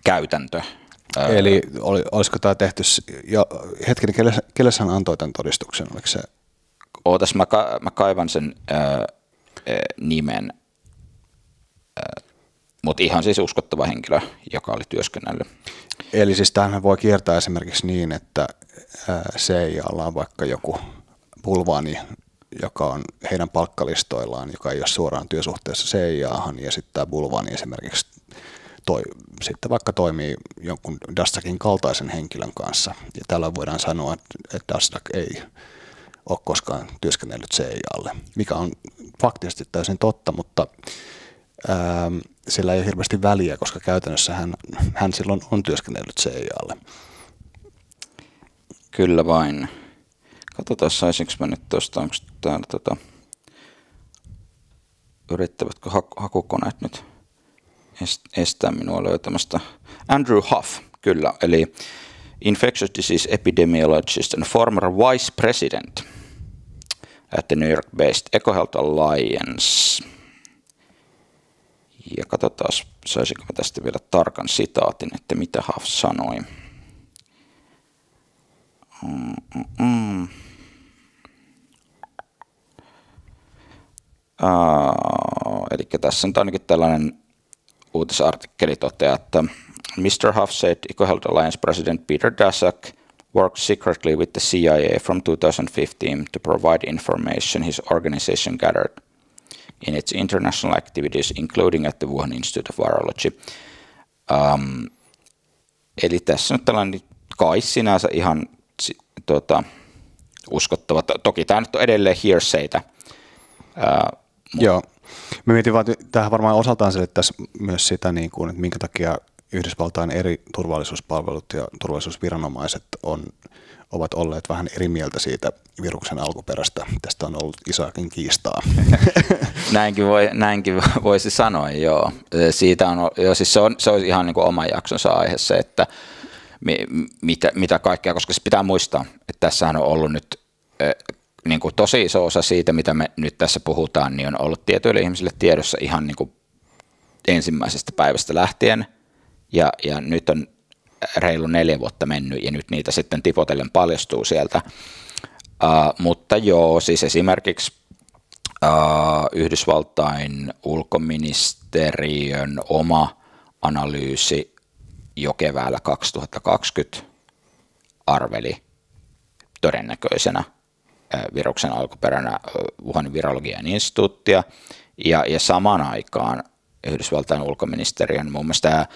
käytäntö. Eli olisiko tämä tehty jo hetkinen, kelle hän antoi tämän todistuksen? Oliko se? Ootas, mä kaivan sen nimen, mutta ihan siis uskottava henkilö, joka oli työskennellyt. Eli siis tämähän voi kiertää esimerkiksi niin, että CIAlla on vaikka joku bulvaani, joka on heidän palkkalistoillaan, joka ei ole suoraan työsuhteessa CIAhan, ja sitten tämä bulvaani esimerkiksi sitten vaikka toimii jonkun Dasztakin kaltaisen henkilön kanssa. Ja tällä voidaan sanoa, että Daszak ei ole koskaan työskennellyt CIAlle, mikä on faktisesti täysin totta, mutta sillä ei ole hirveästi väliä, koska käytännössä hän silloin on työskennellyt CIAlle. Kyllä vain. Katsotaan, saisinko mä nyt tuosta, onko täällä yrittävätkö hakukoneet nyt estää minua löytämästä. Andrew Huff, kyllä, eli infectious disease epidemiologist and former vice president at the New York-based EcoHealth Alliance. Ja katsotaan, saisinko mä tästä vielä tarkan sitaatin, että mitä Huff sanoi. Eli tässä on ainakin tällainen uutisartikkeli toteaa, että Mr. Huff said EcoHealth Alliance President Peter Daszak worked secretly with the CIA from 2015 to provide information his organization gathered in its international activities, including at the Wuhan Institute of Virology. Eli tässä on tällainen kai sinänsä ihan uskottava. Toki tämä nyt on edelleen hearsaytä. Joo. Mä mietin vaan, että tähän varmaan osaltaan selittäisi myös sitä, niin kuin, että minkä takia Yhdysvaltain eri turvallisuuspalvelut ja turvallisuusviranomaiset ovat olleet vähän eri mieltä siitä viruksen alkuperästä. Tästä on ollut isoakin kiistaa. Näinkin voisi sanoa, joo. Siitä on, siis se on ihan niin kuin oma jaksonsa aihe se, että mitä kaikkea, koska se pitää muistaa, että tässähän on ollut nyt niin kuin tosi iso osa siitä, mitä me nyt tässä puhutaan, niin on ollut tietyille ihmisille tiedossa ihan niin kuin ensimmäisestä päivästä lähtien, ja nyt on reilu 4 vuotta mennyt, ja nyt niitä sitten tipotellen paljastuu sieltä. Mutta joo, siis esimerkiksi Yhdysvaltain ulkoministeriön oma analyysi jo keväällä 2020 arveli todennäköisenä viruksen alkuperänä Wuhanin virologian instituuttia, ja samaan aikaan Yhdysvaltain ulkoministeriön muun muassa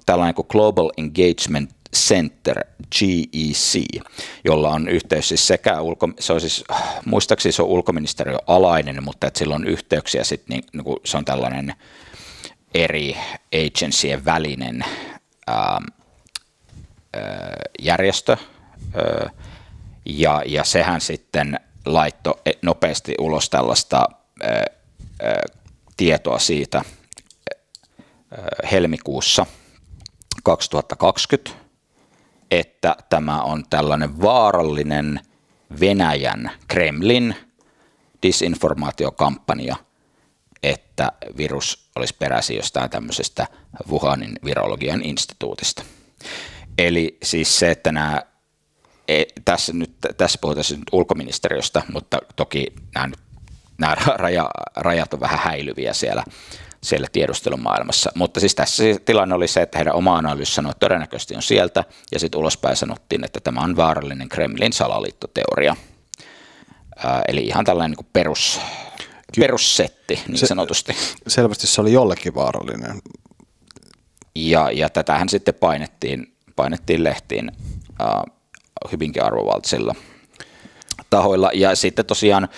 tällainen kuin Global Engagement Center, GEC, jolla on yhteys siis se on siis, muistaakseni se on ulkoministeriön alainen, mutta että sillä on yhteyksiä sitten, niin kuin se on tällainen eri agencyjen välinen järjestö, ja sehän sitten laittoi nopeasti ulos tällaista tietoa siitä helmikuussa 2020, että tämä on tällainen vaarallinen Venäjän Kremlin disinformaatiokampanja, että virus olisi peräisin jostain tämmöisestä Wuhanin virologian instituutista. Eli siis se, että tässä puhutaan nyt ulkoministeriöstä, mutta toki nämä rajat on vähän häilyviä siellä tiedustelumaailmassa. Mutta siis tässä tilanne oli se, että heidän oma analyysi sanoi, että todennäköisesti on sieltä, ja sitten ulospäin sanottiin, että tämä on vaarallinen Kremlin salaliittoteoria. Eli ihan tällainen niin kuin perussetti niin sanotusti. Selvästi se oli jollekin vaarallinen. Ja tätähän sitten painettiin lehtiin hyvinkin arvovaltaisilla tahoilla. Ja sitten tosiaan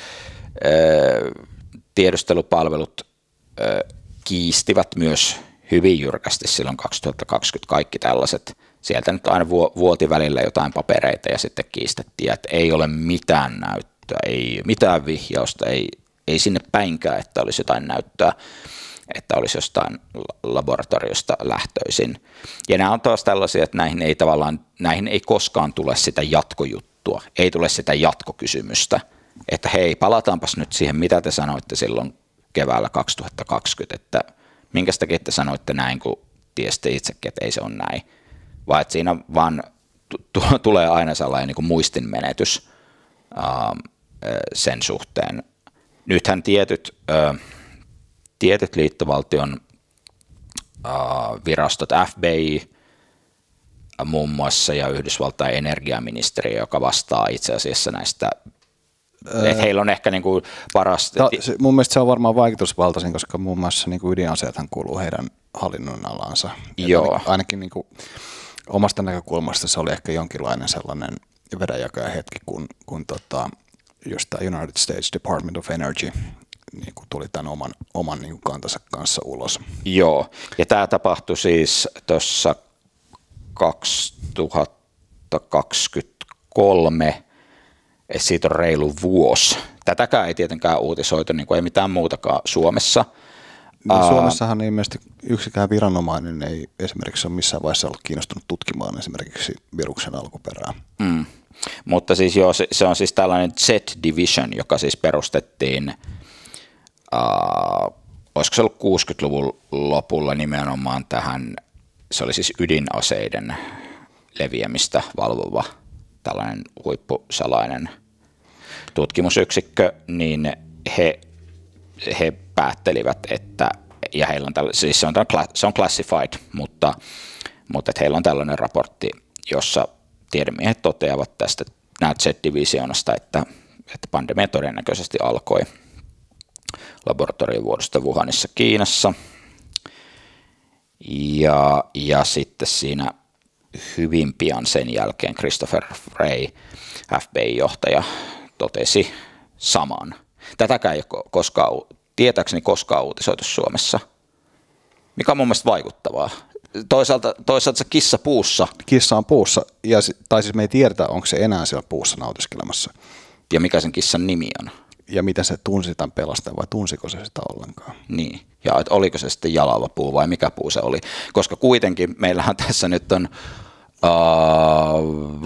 tiedustelupalvelut kiistivät myös hyvin jyrkästi silloin 2020 kaikki tällaiset. Sieltä nyt aina vuoti välillä jotain papereita ja sitten kiistettiin, että ei ole mitään näyttöä, ei mitään vihjausta, ei sinne päinkään, että olisi jotain näyttöä, että olisi jostain laboratoriosta lähtöisin. Ja nämä on taas tällaisia, että näihin ei koskaan tule sitä jatkojuttua, ei tule sitä jatkokysymystä, että hei, palataanpas nyt siihen, mitä te sanoitte silloin keväällä 2020, että minkä takia te sanoitte näin, kun tiesitte itsekin, että ei se ole näin, vaan että siinä vaan tulee aina sellainen niin kuin muistinmenetys sen suhteen. Nythän tietyt liittovaltion virastot, FBI muun muassa ja Yhdysvaltain energiaministeriö, joka vastaa itse asiassa näistä, että heillä on ehkä niin kuin paras. Mun mielestä se on varmaan vaikutusvaltaisin, koska muun muassa niin kuin ydinaseethan kuuluu heidän hallinnonalansa. Joo. Ainakin niin kuin omasta näkökulmasta se oli ehkä jonkinlainen sellainen vedänjakaja hetki, kun just tämä United States Department of Energy niin kuin tuli tämän oman niin kuin kantansa kanssa ulos. Joo, ja tämä tapahtui siis tuossa 2023, siitä on reilu vuosi. Tätäkään ei tietenkään uutisoitu, niin kuin ei mitään muutakaan Suomessa. Suomessahan ilmeisesti yksikään viranomainen ei esimerkiksi ole missään vaiheessa ollut kiinnostunut tutkimaan esimerkiksi viruksen alkuperää. Mutta siis joo, se on siis tällainen Z-Division, joka siis perustettiin, olisiko se ollut 60-luvun lopulla nimenomaan tähän, se oli siis ydinaseiden leviämistä valvova tällainen huippusalainen tutkimusyksikkö, niin he päättelivät, että, ja heillä on siis se on classified, mutta että heillä on tällainen raportti, jossa tiedemiehet toteavat tästä Z-divisioonasta, että pandemia todennäköisesti alkoi laboratoriovuodosta Wuhanissa Kiinassa. Ja sitten siinä hyvin pian sen jälkeen Christopher Wray, FBI-johtaja, totesi saman. Tätäkään ei ole tietääkseni koskaan uutisoitu Suomessa, mikä on mun mielestä vaikuttavaa. Toisaalta se kissa puussa. Kissa on puussa, tai siis me ei tiedetä, onko se enää siellä puussa nautiskelemassa. Ja mikä sen kissan nimi on. Ja miten se tunsi tämän pelastajan, vai tunsiko se sitä ollenkaan? Niin, ja oliko se sitten jalava puu vai mikä puu se oli. Koska kuitenkin meillähän tässä nyt on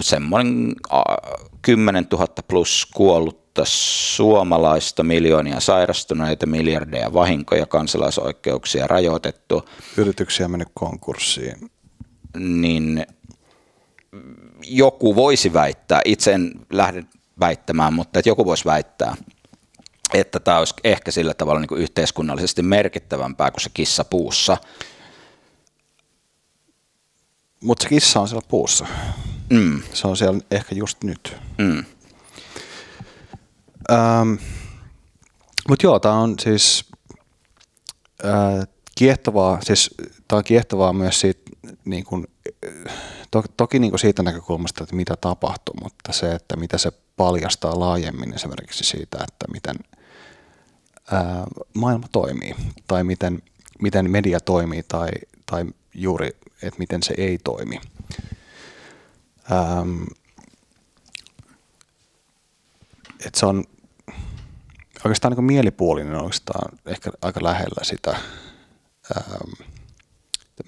semmoinen 10 000 plus kuollutta suomalaista, miljoonia sairastuneita, miljardeja vahinkoja, kansalaisoikeuksia rajoitettu. Yrityksiä mennyt konkurssiin. Niin joku voisi väittää, itse en lähde väittämään, mutta että joku voisi väittää, että tämä olisi ehkä sillä tavalla niin kuin yhteiskunnallisesti merkittävämpää kuin se kissa puussa. Mutta se kissa on siellä puussa. Se on siellä ehkä just nyt. Mutta joo, tämä on siis kiehtovaa. Siis tämä on kiehtovaa myös siitä, niin kun, toki niin kun siitä näkökulmasta, että mitä tapahtuu, mutta se, että mitä se paljastaa laajemmin esimerkiksi siitä, että miten maailma toimii tai miten media toimii tai juuri, että miten se ei toimi. Että se on oikeastaan niin mielipuolinen oikeastaan ehkä aika lähellä sitä.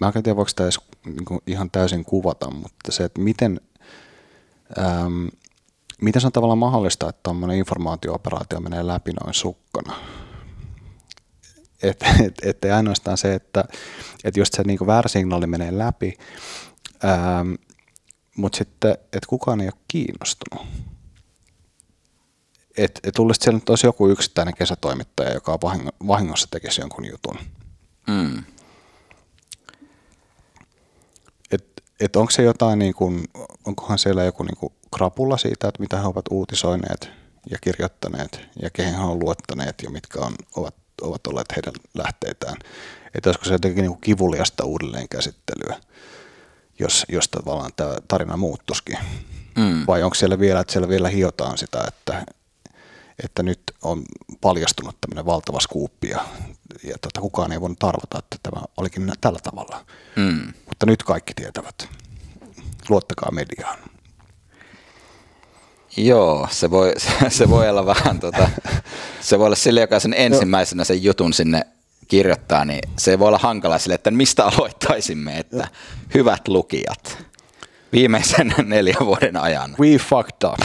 Mä en tiedä, voiko sitä edes niin ihan täysin kuvata, mutta se, että miten se on tavallaan mahdollista, että tuommoinen informaatio-operaatio menee läpi noin sukkana. Että ainoastaan se, että jos se niin väärä signaali menee läpi, mutta sitten, että kukaan ei ole kiinnostunut. Että luulisin, että siellä nyt olisi joku yksittäinen kesätoimittaja, joka vahingossa tekisi jonkun jutun. Että onko se jotain, niin kuin, onkohan siellä joku niin kuin krapula siitä, että mitä he ovat uutisoineet ja kirjoittaneet ja kehen he ovat luottaneet ja mitkä ovat olleet heidän lähteitään. Että olisiko se jotenkin niin kuin kivuliasta uudelleenkäsittelyä, jos tavallaan tämä tarina muuttuisikin. Vai onko siellä vielä, että siellä vielä hiotaan sitä, että nyt on paljastunut tämmöinen valtava skuuppi ja kukaan ei voinut arvata, että tämä olikin tällä tavalla. Mutta nyt kaikki tietävät. Luottakaa mediaan. Joo, se voi olla vähän, se voi olla sille, joka sen ensimmäisenä sen jutun sinne kirjoittaa, niin se voi olla hankala sille, että mistä aloittaisimme, että hyvät lukijat viimeisen 4 vuoden ajan. We fucked up.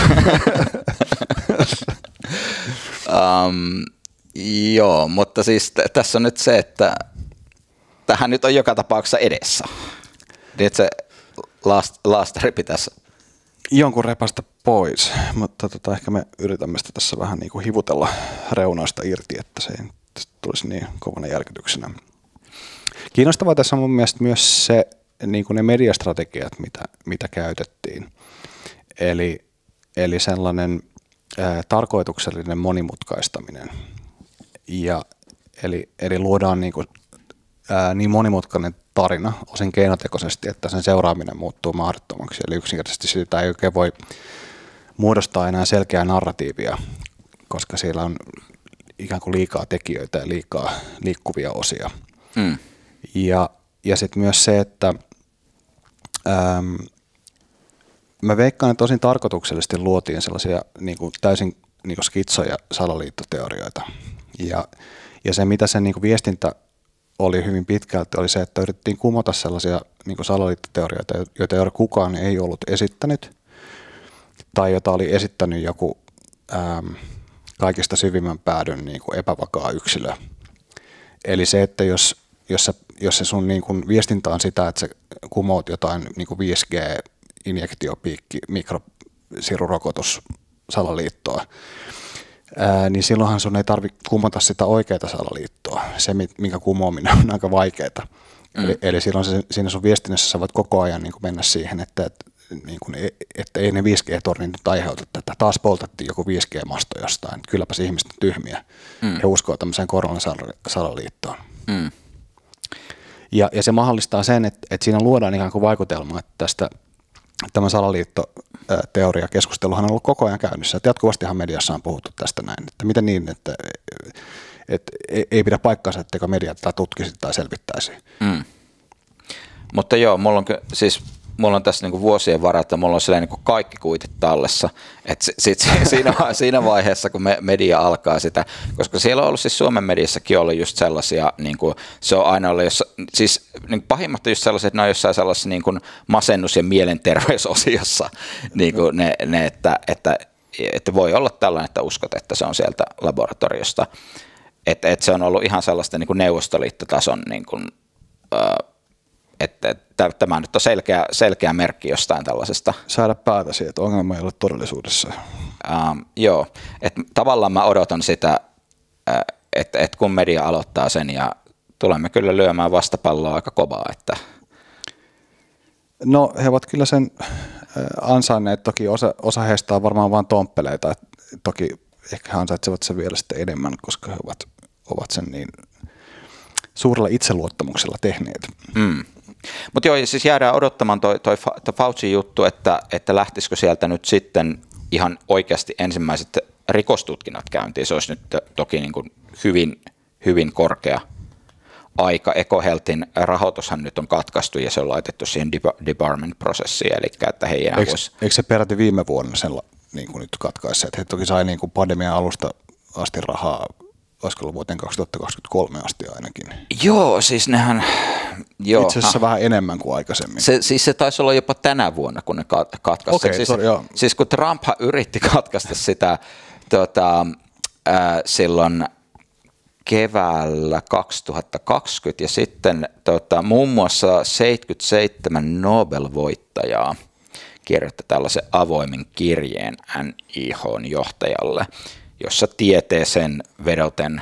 Joo, mutta siis tässä on nyt se, että tähän nyt on joka tapauksessa edessä. Niin, että se laastari pitäisi jonkun repästä pois, mutta ehkä me yritämme sitä tässä vähän niin kuin hivutella reunoista irti, että se ei tulisi niin kovana järkytyksenä. Kiinnostavaa tässä on mun mielestä myös se, niin kuin ne mediastrategiat, mitä käytettiin. Eli sellainen tarkoituksellinen monimutkaistaminen. Eli luodaan niin monimutkainen tarina osin keinotekoisesti, että sen seuraaminen muuttuu mahdottomaksi. Eli yksinkertaisesti sitä ei oikein voi muodostaa enää selkeää narratiivia, koska siellä on ikään kuin liikaa tekijöitä ja liikaa liikkuvia osia. Ja sitten myös se, että mä veikkaan, että tosin tarkoituksellisesti luotiin sellaisia niin kuin täysin niin kuin skitsoja salaliittoteorioita. Ja se, mitä sen niin kuin viestintä oli hyvin pitkälti, oli se, että yritettiin kumota sellaisia niin kuin salaliittoteorioita, joita kukaan ei ollut esittänyt, tai jota oli esittänyt joku kaikista syvimmän päädyn niin kuin epävakaa yksilö. Eli se, että jos se sun niin kuin viestintä on sitä, että sä kumoot jotain niin kuin 5G-injektiopiikki, mikrosirurokotus, salaliittoa, niin silloinhan sun ei tarvitse kumota sitä oikeaa salaliittoa, se minkä kumoaminen on aika vaikeaa. Eli silloin siinä sun viestinnässä sä voit koko ajan niin kuin mennä siihen, että ei ne 5G-tornit nyt aiheuta tätä. Taas poltettiin joku 5G-masto jostain. Kylläpäs ihmiset on tyhmiä. He uskoo tämmöiseen koronasalaliittoon. Ja se mahdollistaa sen, että siinä luodaan ikään kuin vaikutelma, että tämä salaliittoteoriakeskusteluhan on ollut koko ajan käynnissä. Että jatkuvastihan mediassa on puhuttu tästä näin, että miten niin, että ei pidä paikkaansa, etteikö media tätä tutkisi tai selvittäisi. Mutta joo, mulla on tässä niinku vuosien varalta, mulla on niinku kaikki kuitit tallessa, että siinä vaiheessa, kun media alkaa sitä, koska siellä on ollut siis Suomen mediassakin ollut just sellaisia, niinku, se on aina ollut, siis niinku pahimmat on just sellaiset, että ne on jossain sellaisessa niinku masennus- ja mielenterveysosiossa, niinku että voi olla tällainen, että uskot, että se on sieltä laboratoriosta, että se on ollut ihan sellaista niinku neuvostoliittotason niinku, että tämä nyt on selkeä merkki jostain tällaisesta. Saada päätäsi, että ongelma ei ole todellisuudessa. Joo, että tavallaan mä odotan sitä, että kun media aloittaa sen ja tulemme kyllä lyömään vastapalloa aika kovaa. Että. No he ovat kyllä sen ansainneet, toki osa heistä on varmaan vain tomppeleita, toki ehkä he ansaitsevat sen vielä sitten enemmän, koska he ovat sen niin suurella itseluottamuksella tehneet. Mutta joo, siis jäädään odottamaan toi Fauci-juttu, että lähtisikö sieltä nyt sitten ihan oikeasti ensimmäiset rikostutkinnat käyntiin. Se olisi nyt toki niin kuin hyvin korkea aika. EcoHealthin rahoitushan nyt on katkaistu ja se on laitettu siihen debarment-prosessiin, eli että he ei enää voisi. Eikö se peräti viime vuonna sen niin kuin nyt katkaisseet? He toki sai niin kuin pandemian alusta asti rahaa, olisiko ollut vuoteen 2023 asti ainakin. Joo, siis nehän. Joo, itse asiassa vähän enemmän kuin aikaisemmin. Se taisi olla jopa tänä vuonna, kun ne katkaisivat. Okay, siis kun Trumphan yritti katkaista sitä silloin keväällä 2020 ja sitten muun muassa 77 Nobel-voittajaa kirjoitti tällaisen avoimen kirjeen NIH:n johtajalle, jossa tieteeseen vedoten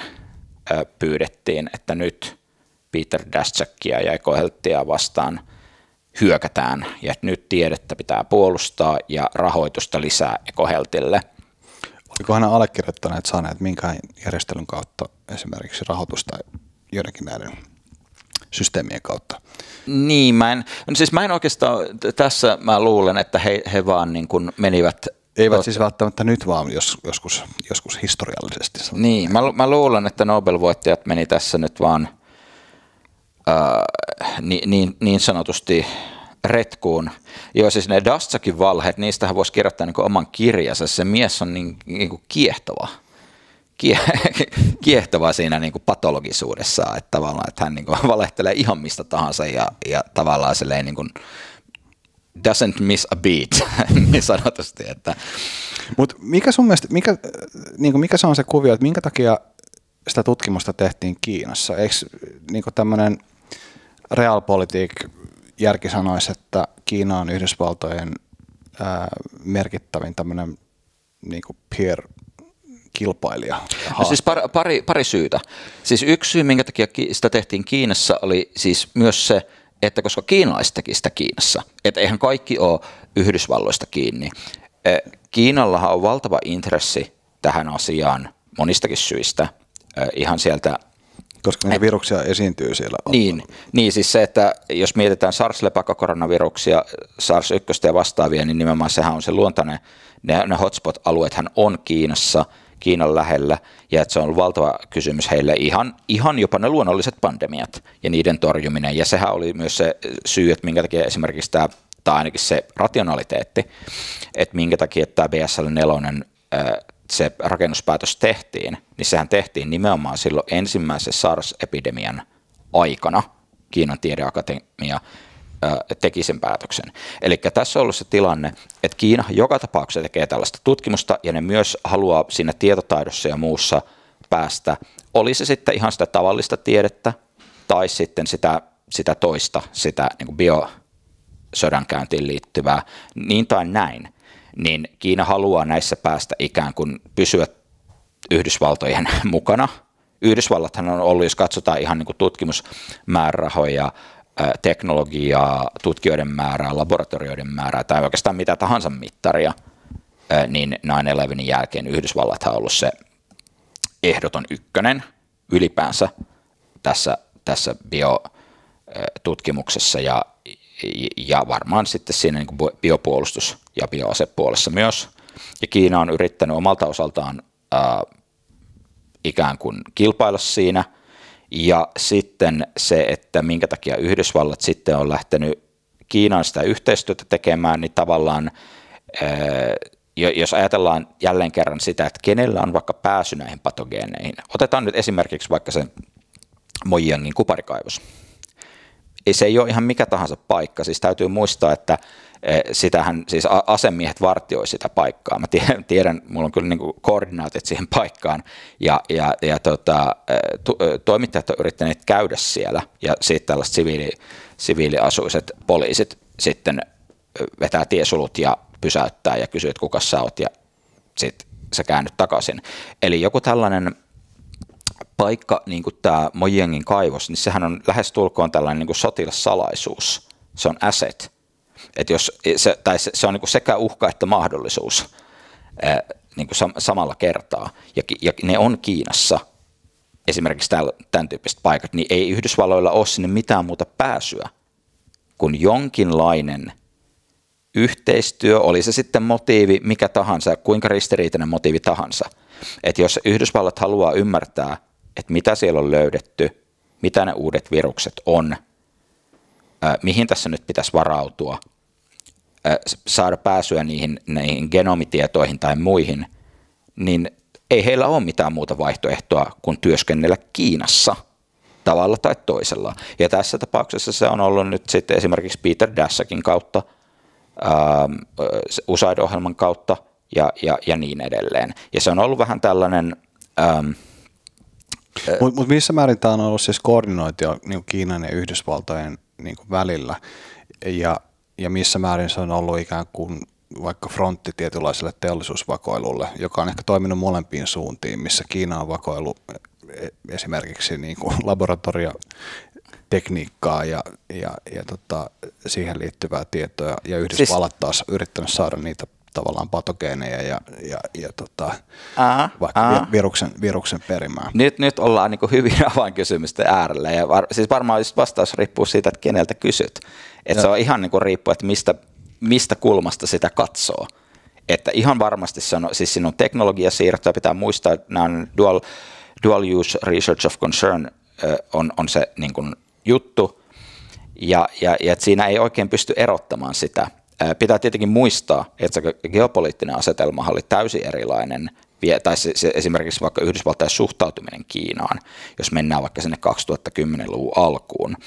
pyydettiin, että nyt Peter Daszakkia ja EcoHealthia vastaan hyökätään ja että nyt tiedettä pitää puolustaa ja rahoitusta lisää EcoHealthille. Oliko hän allekirjoittaneet saaneet minkään järjestelyn kautta esimerkiksi rahoitusta joidenkin näiden systeemien kautta? Niin, mä en oikeastaan, tässä mä luulen, että he vaan niin kuin menivät. Eivät siis välttämättä nyt, vaan joskus historiallisesti. Niin, mä luulen, että Nobel-voittajat meni tässä nyt vaan niin sanotusti retkuun. Joo, siis ne Dastsakin valheet, niistähän voisi kirjoittaa niin kuin oman kirjansa. Se mies on niin kuin kiehtova siinä niin kuin patologisuudessaan, että tavallaan, että hän niin kuin valehtelee ihan mistä tahansa ja tavallaan silleen niin kuin doesn't miss a beat, niin sanotusti. Mutta mikä sun mielestä, mikä se on se kuvio, että minkä takia sitä tutkimusta tehtiin Kiinassa? Eikö niin tämmöinen realpolitik järki sanoisi, että Kiina on Yhdysvaltojen merkittävin tämmöinen niin peer-kilpailija? No siis pari syytä. Siis yksi syy, minkä takia sitä tehtiin Kiinassa, oli siis myös se, että koska kiinalaiset teki sitä Kiinassa, että eihän kaikki ole Yhdysvalloista kiinni. Kiinallahan on valtava intressi tähän asiaan monistakin syistä, ihan sieltä. Koska niitä viruksia esiintyy siellä. Niin, siis se, että jos mietitään SARS-lepäkokoronaviruksia, SARS-1 ja vastaavia, niin nimenomaan sehän on se luontainen, ne hotspot-alueethan on Kiinassa, Kiinan lähellä, ja että se on ollut valtava kysymys heille ihan jopa ne luonnolliset pandemiat ja niiden torjuminen, ja sehän oli myös se syy, että minkä takia esimerkiksi tämä, tai ainakin se rationaliteetti, että minkä takia tämä BSL-4 se rakennuspäätös tehtiin, niin sehän tehtiin nimenomaan silloin ensimmäisen SARS-epidemian aikana. Kiinan tiedeakatemia teki sen päätöksen. Eli tässä on ollut se tilanne, että Kiina joka tapauksessa tekee tällaista tutkimusta ja ne myös haluaa siinä tietotaidossa ja muussa päästä, oli se sitten ihan sitä tavallista tiedettä tai sitten sitä toista, sitä niin kuin biosodankäyntiin liittyvää, niin tai näin. Niin Kiina haluaa näissä päästä ikään kuin pysyä Yhdysvaltojen mukana. Yhdysvallathan on ollut, jos katsotaan ihan niin kuin tutkimusmäärärahoja, teknologiaa, tutkijoiden määrää, laboratorioiden määrää tai oikeastaan mitä tahansa mittaria, niin 9/11 jälkeen Yhdysvallathan on ollut se ehdoton ykkönen ylipäänsä tässä biotutkimuksessa ja varmaan sitten siinä niin kuin biopuolustus- ja bioasepuolessa myös. Ja Kiina on yrittänyt omalta osaltaan ikään kuin kilpailla siinä. Ja sitten se, että minkä takia Yhdysvallat sitten on lähtenyt Kiinaan sitä yhteistyötä tekemään, niin tavallaan, jos ajatellaan jälleen kerran sitä, että kenellä on vaikka pääsy näihin patogeeneihin. Otetaan nyt esimerkiksi vaikka se Mojangin kuparikaivos. Se ei ole ihan mikä tahansa paikka, siis täytyy muistaa, että sitähän siis asemiehet vartioi sitä paikkaa. Mä tiedän, mulla on kyllä niin kuin koordinaatit siihen paikkaan ja toimittajat on yrittäneet käydä siellä ja sitten tällaiset siviiliasuiset poliisit sitten vetää tiesulut ja pysäyttää ja kysyy, että kuka sä oot ja sitten sä käännyt takaisin. Eli joku tällainen paikka, niin kuin tämä Mojangin kaivos, niin sehän on lähestulkoon tällainen niin kuin sotilassalaisuus. Se on asset. Että jos se on niin kuin sekä uhka että mahdollisuus niin kuin samalla kertaa. Ja ne on Kiinassa, esimerkiksi tämän tyyppiset paikat, niin ei Yhdysvalloilla ole sinne mitään muuta pääsyä kuin jonkinlainen yhteistyö, oli se sitten motiivi mikä tahansa, kuinka ristiriitainen motiivi tahansa. Että jos Yhdysvallat haluaa ymmärtää, että mitä siellä on löydetty, mitä ne uudet virukset on, mihin tässä nyt pitäisi varautua, saada pääsyä näihin genomitietoihin tai muihin, niin ei heillä ole mitään muuta vaihtoehtoa kuin työskennellä Kiinassa tavalla tai toisella. Ja tässä tapauksessa se on ollut nyt sitten esimerkiksi Peter Daszsakin kautta, USAID-ohjelman kautta ja niin edelleen. Ja se on ollut vähän tällainen... Mutta missä määrin tämä on ollut siis koordinointia niin Kiinan ja Yhdysvaltojen niin välillä ja missä määrin se on ollut ikään kuin vaikka frontti tietynlaiselle teollisuusvakoilulle, joka on ehkä toiminut molempiin suuntiin, missä Kiina on vakoillut esimerkiksi niin kuin laboratoriotekniikkaa ja siihen liittyvää tietoa ja Yhdysvallat taas yrittänyt saada niitä tavallaan patogeeneja vaikka viruksen perimään. Nyt ollaan niin kuin hyvin avainkysymysten äärellä ja siis varmaan vastaus riippuu siitä, että keneltä kysyt. Että se on ihan niin kuin riippuu, että mistä kulmasta sitä katsoo. Että ihan varmasti se on, siis siinä on teknologiasiirtoa, pitää muistaa, että nämä on dual use research of concern on se niin kuin juttu, ja että siinä ei oikein pysty erottamaan sitä. Pitää tietenkin muistaa, että se geopoliittinen asetelma oli täysin erilainen, tai se esimerkiksi vaikka Yhdysvaltain suhtautuminen Kiinaan, jos mennään vaikka sinne 2010-luvun alkuun,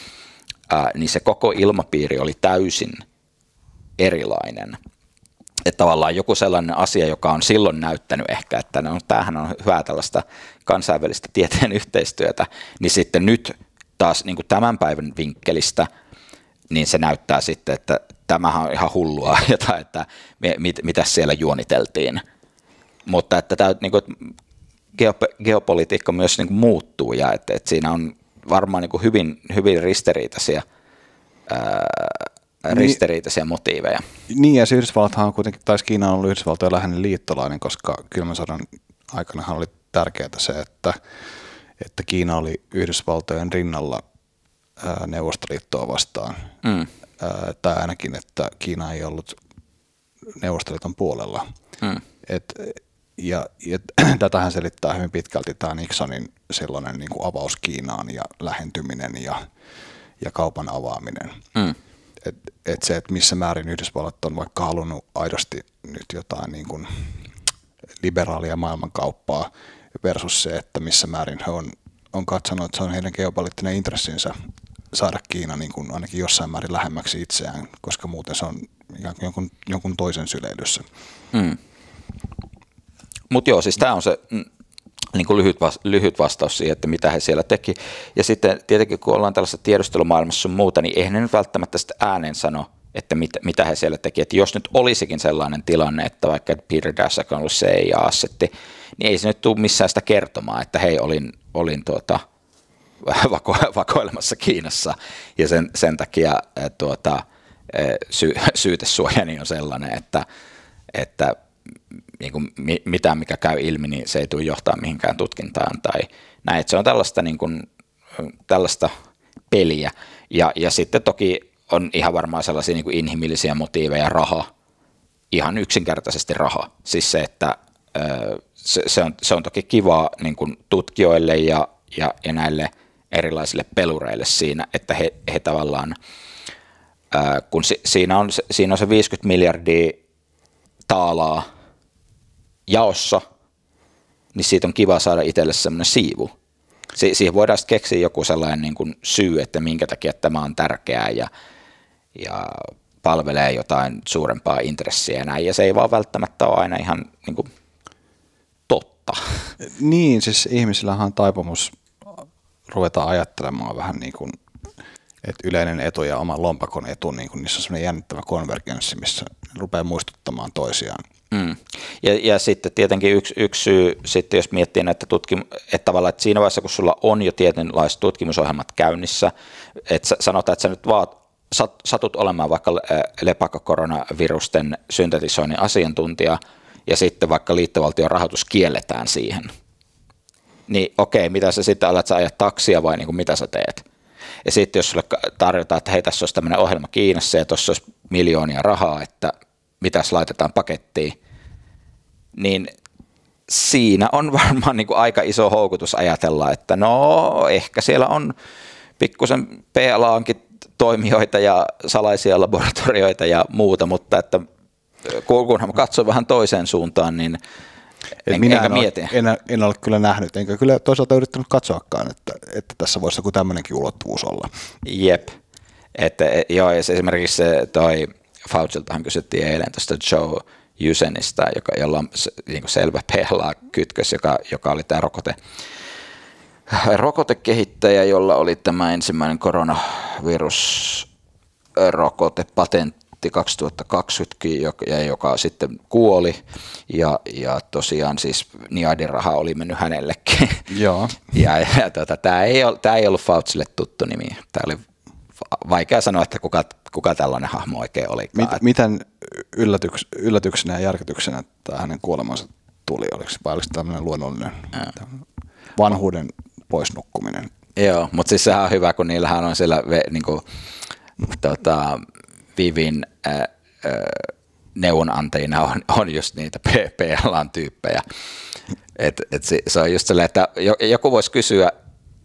niin se koko ilmapiiri oli täysin erilainen. Että tavallaan joku sellainen asia, joka on silloin näyttänyt ehkä, että no, tämähän on hyvää tällaista kansainvälistä tieteen yhteistyötä, niin sitten nyt taas niin kuin tämän päivän vinkkelistä, niin se näyttää sitten, että tämähän on ihan hullua, että mitä siellä juoniteltiin. Mutta että tämä niin kuin, geopolitiikka myös niin kuin muuttuu ja että siinä on varmaan niin kuin hyvin ristiriitaisia motiiveja. Niin, ja se Yhdysvallathan on kuitenkin, taisi Kiina on ollut Yhdysvaltojen läheinen liittolainen, koska kylmän sodan aikanahan oli tärkeää se, että Kiina oli Yhdysvaltojen rinnalla Neuvostoliittoa vastaan. Tai ainakin, että Kiina ei ollut Neuvostoliiton puolella. Ja tätähän selittää hyvin pitkälti tämä Nixonin sellainen niin kuin avaus Kiinaan ja lähentyminen ja kaupan avaaminen. Että se, että missä määrin Yhdysvallat on vaikka halunnut aidosti nyt jotain niin kuin liberaalia maailmankauppaa versus se, että missä määrin he on katsonut, että se on heidän geopoliittinen intressinsä saada Kiina niin kuin ainakin jossain määrin lähemmäksi itseään, koska muuten se on jonkun toisen syleilyssä. Mutta joo, siis tämä on se niin kuin lyhyt vastaus siihen, että mitä he siellä teki. Ja sitten tietenkin, kun ollaan tällaisessa tiedustelumaailmassa sun muuta, niin eihän ne nyt välttämättä sitä ääneen sano, että mitä he siellä teki. Että jos nyt olisikin sellainen tilanne, että vaikka Peter Daszak on ollut CIA-assetti, niin ei se nyt tule missään sitä kertomaan, että hei, olin vakoilemassa Kiinassa, ja sen takia syytesuojani on sellainen, että niin kuin mitään, mikä käy ilmi, niin se ei tule johtaa mihinkään tutkintaan tai näin. Että se on tällaista, niin kuin, tällaista peliä. Ja sitten toki on ihan varmaan sellaisia niin kuin inhimillisiä motiiveja, raha, ihan yksinkertaisesti raha. Siis se, että se on toki kivaa niin kuin tutkijoille ja näille erilaisille pelureille siinä, että he tavallaan, kun siinä on se 50 miljardia taalaa jaossa, niin siitä on kiva saada itselle sellainen siivu. Siihen voidaan sitten keksiä joku sellainen niin kuin syy, että minkä takia tämä on tärkeää ja palvelee jotain suurempaa intressiä ja näin, ja se ei vaan välttämättä ole aina ihan niin kuin totta. Niin, siis ihmisillähän on taipumus ruveta ajattelemaan vähän niin kuin, että yleinen etu ja oman lompakon etu, niin kuin niissä on sellainen jännittävä konvergenssi, missä ne rupeaa muistuttamaan toisiaan. Ja sitten tietenkin yksi syy, sitten jos miettii näitä että tavallaan, että siinä vaiheessa, kun sulla on jo tietynlaiset tutkimusohjelmat käynnissä, että sanotaan, että sä nyt vaan satut olemaan vaikka lepakkokoronavirusten syntetisoinnin asiantuntija, ja sitten vaikka liittovaltion rahoitus kielletään siihen, niin okei, mitä sä sitten alat, sä ajat taksia vai niin kuin mitä sä teet? Ja sitten jos sulle tarjotaan, että hei, tässä olisi tämmöinen ohjelma Kiinassa ja tuossa olisi miljoonia rahaa, että mitäs laitetaan pakettiin, niin siinä on varmaan niin kuin aika iso houkutus ajatella, että no ehkä siellä on pikkusen PLA:nkin toimijoita ja salaisia laboratorioita ja muuta, mutta että kunhan katsoo vähän toiseen suuntaan, niin enkä mieti. En ole kyllä nähnyt, enkä kyllä toisaalta yrittänyt katsoakaan, että tässä voisi joku tämmöinenkin ulottuvuus olla. Jep. Joo, ja esimerkiksi toi Fauciltahan kysyttiin eilen tuosta Joe Usenista, jolla on niin kuin selvä PLA-kytkös, joka oli tämä rokotekehittäjä, jolla oli tämä ensimmäinen koronavirusrokotepatentti 2020, joka sitten kuoli, ja tosiaan siis Niadin raha oli mennyt hänellekin. Joo. Tämä ei ollut Faucille tuttu nimi. Tämä oli vaikea sanoa, että kuka tällainen hahmo oikein olikaan. Miten yllätyksenä ja järkytyksenä tämä hänen kuolemansa tuli? Oliko tämmöinen luonnollinen vanhuuden poisnukkuminen? Joo, mutta siis sehän on hyvä, kun niillähän on siellä niinku, Vivin neuvonantajina on just niitä PLA:n tyyppejä. Se on just sellainen, että joku voisi kysyä,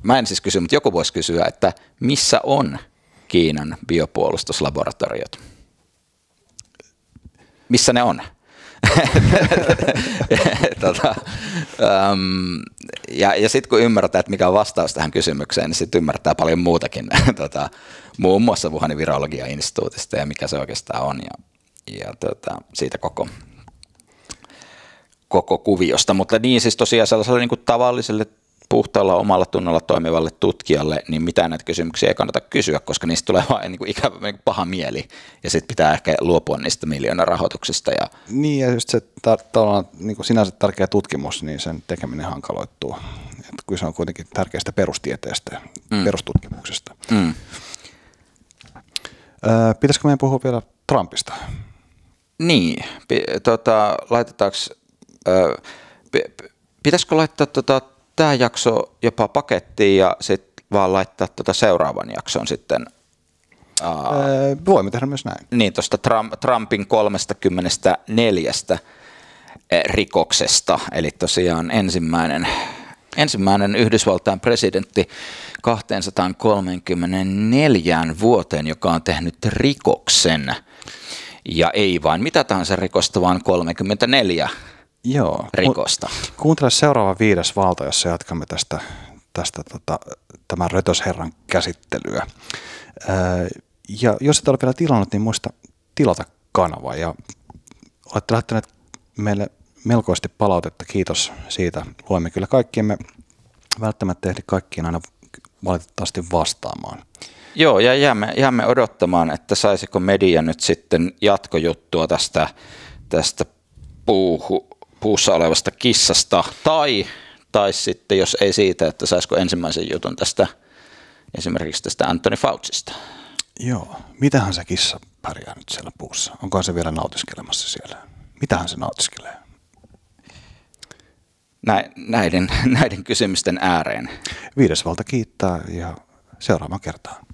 mä en siis kysy, mutta joku voisi kysyä, että missä on Kiinan biopuolustuslaboratoriot? Missä ne on? Ja sitten kun ymmärtää, että mikä on vastaus tähän kysymykseen, niin sitten ymmärtää paljon muutakin, muun muassa Wuhanin virologia-instituutista ja mikä se oikeastaan on ja siitä koko kuviosta. Mutta niin siis tosiaan sellaiselle niin kuin tavalliselle puhtaalla omalla tunnolla toimivalle tutkijalle, niin mitään näitä kysymyksiä ei kannata kysyä, koska niistä tulee vain niin ikävä niin paha mieli, ja sitten pitää ehkä luopua niistä miljoonarahoituksista. Niin, ja just se niin kuin sinänsä tärkeä tutkimus, niin sen tekeminen hankaloittuu. Että kun se on kuitenkin tärkeästä perustieteestä ja perustutkimuksesta. Pitäisikö meidän puhua vielä Trumpista? Niin, laitetaanko, pitäisikö laittaa tämä jakso jopa pakettiin ja sitten vaan laittaa seuraavan jakson sitten? Voimme tehdä myös näin. Niin, tuosta Trumpin 34 rikoksesta, eli tosiaan ensimmäinen Yhdysvaltain presidentti 234 vuoteen, joka on tehnyt rikoksen, ja ei vain mitä tahansa rikosta, vaan 34 rikosta. Kuuntele seuraava 5. valta, jossa jatkamme tästä tämän rötösherran käsittelyä. Ja jos et ole vielä tilannut, niin muista tilata kanava. Ja olette lähettäneet meille melkoisesti palautetta. Kiitos siitä. Luemme kyllä kaikki. Emme välttämättä ehdi kaikkiin aina valitettavasti vastaamaan. Joo, ja jäämme odottamaan, että saisiko media nyt sitten jatkojuttua tästä puussa olevasta kissasta, tai sitten jos ei siitä, että saisiko ensimmäisen jutun esimerkiksi tästä Anthony Faucista. Joo, mitähän se kissa pärjää nyt siellä puussa? Onkohan se vielä nautiskelemassa siellä? Mitähän se nautiskelee? Näiden kysymysten ääreen. 5. valta kiittää ja seuraavaan kertaan.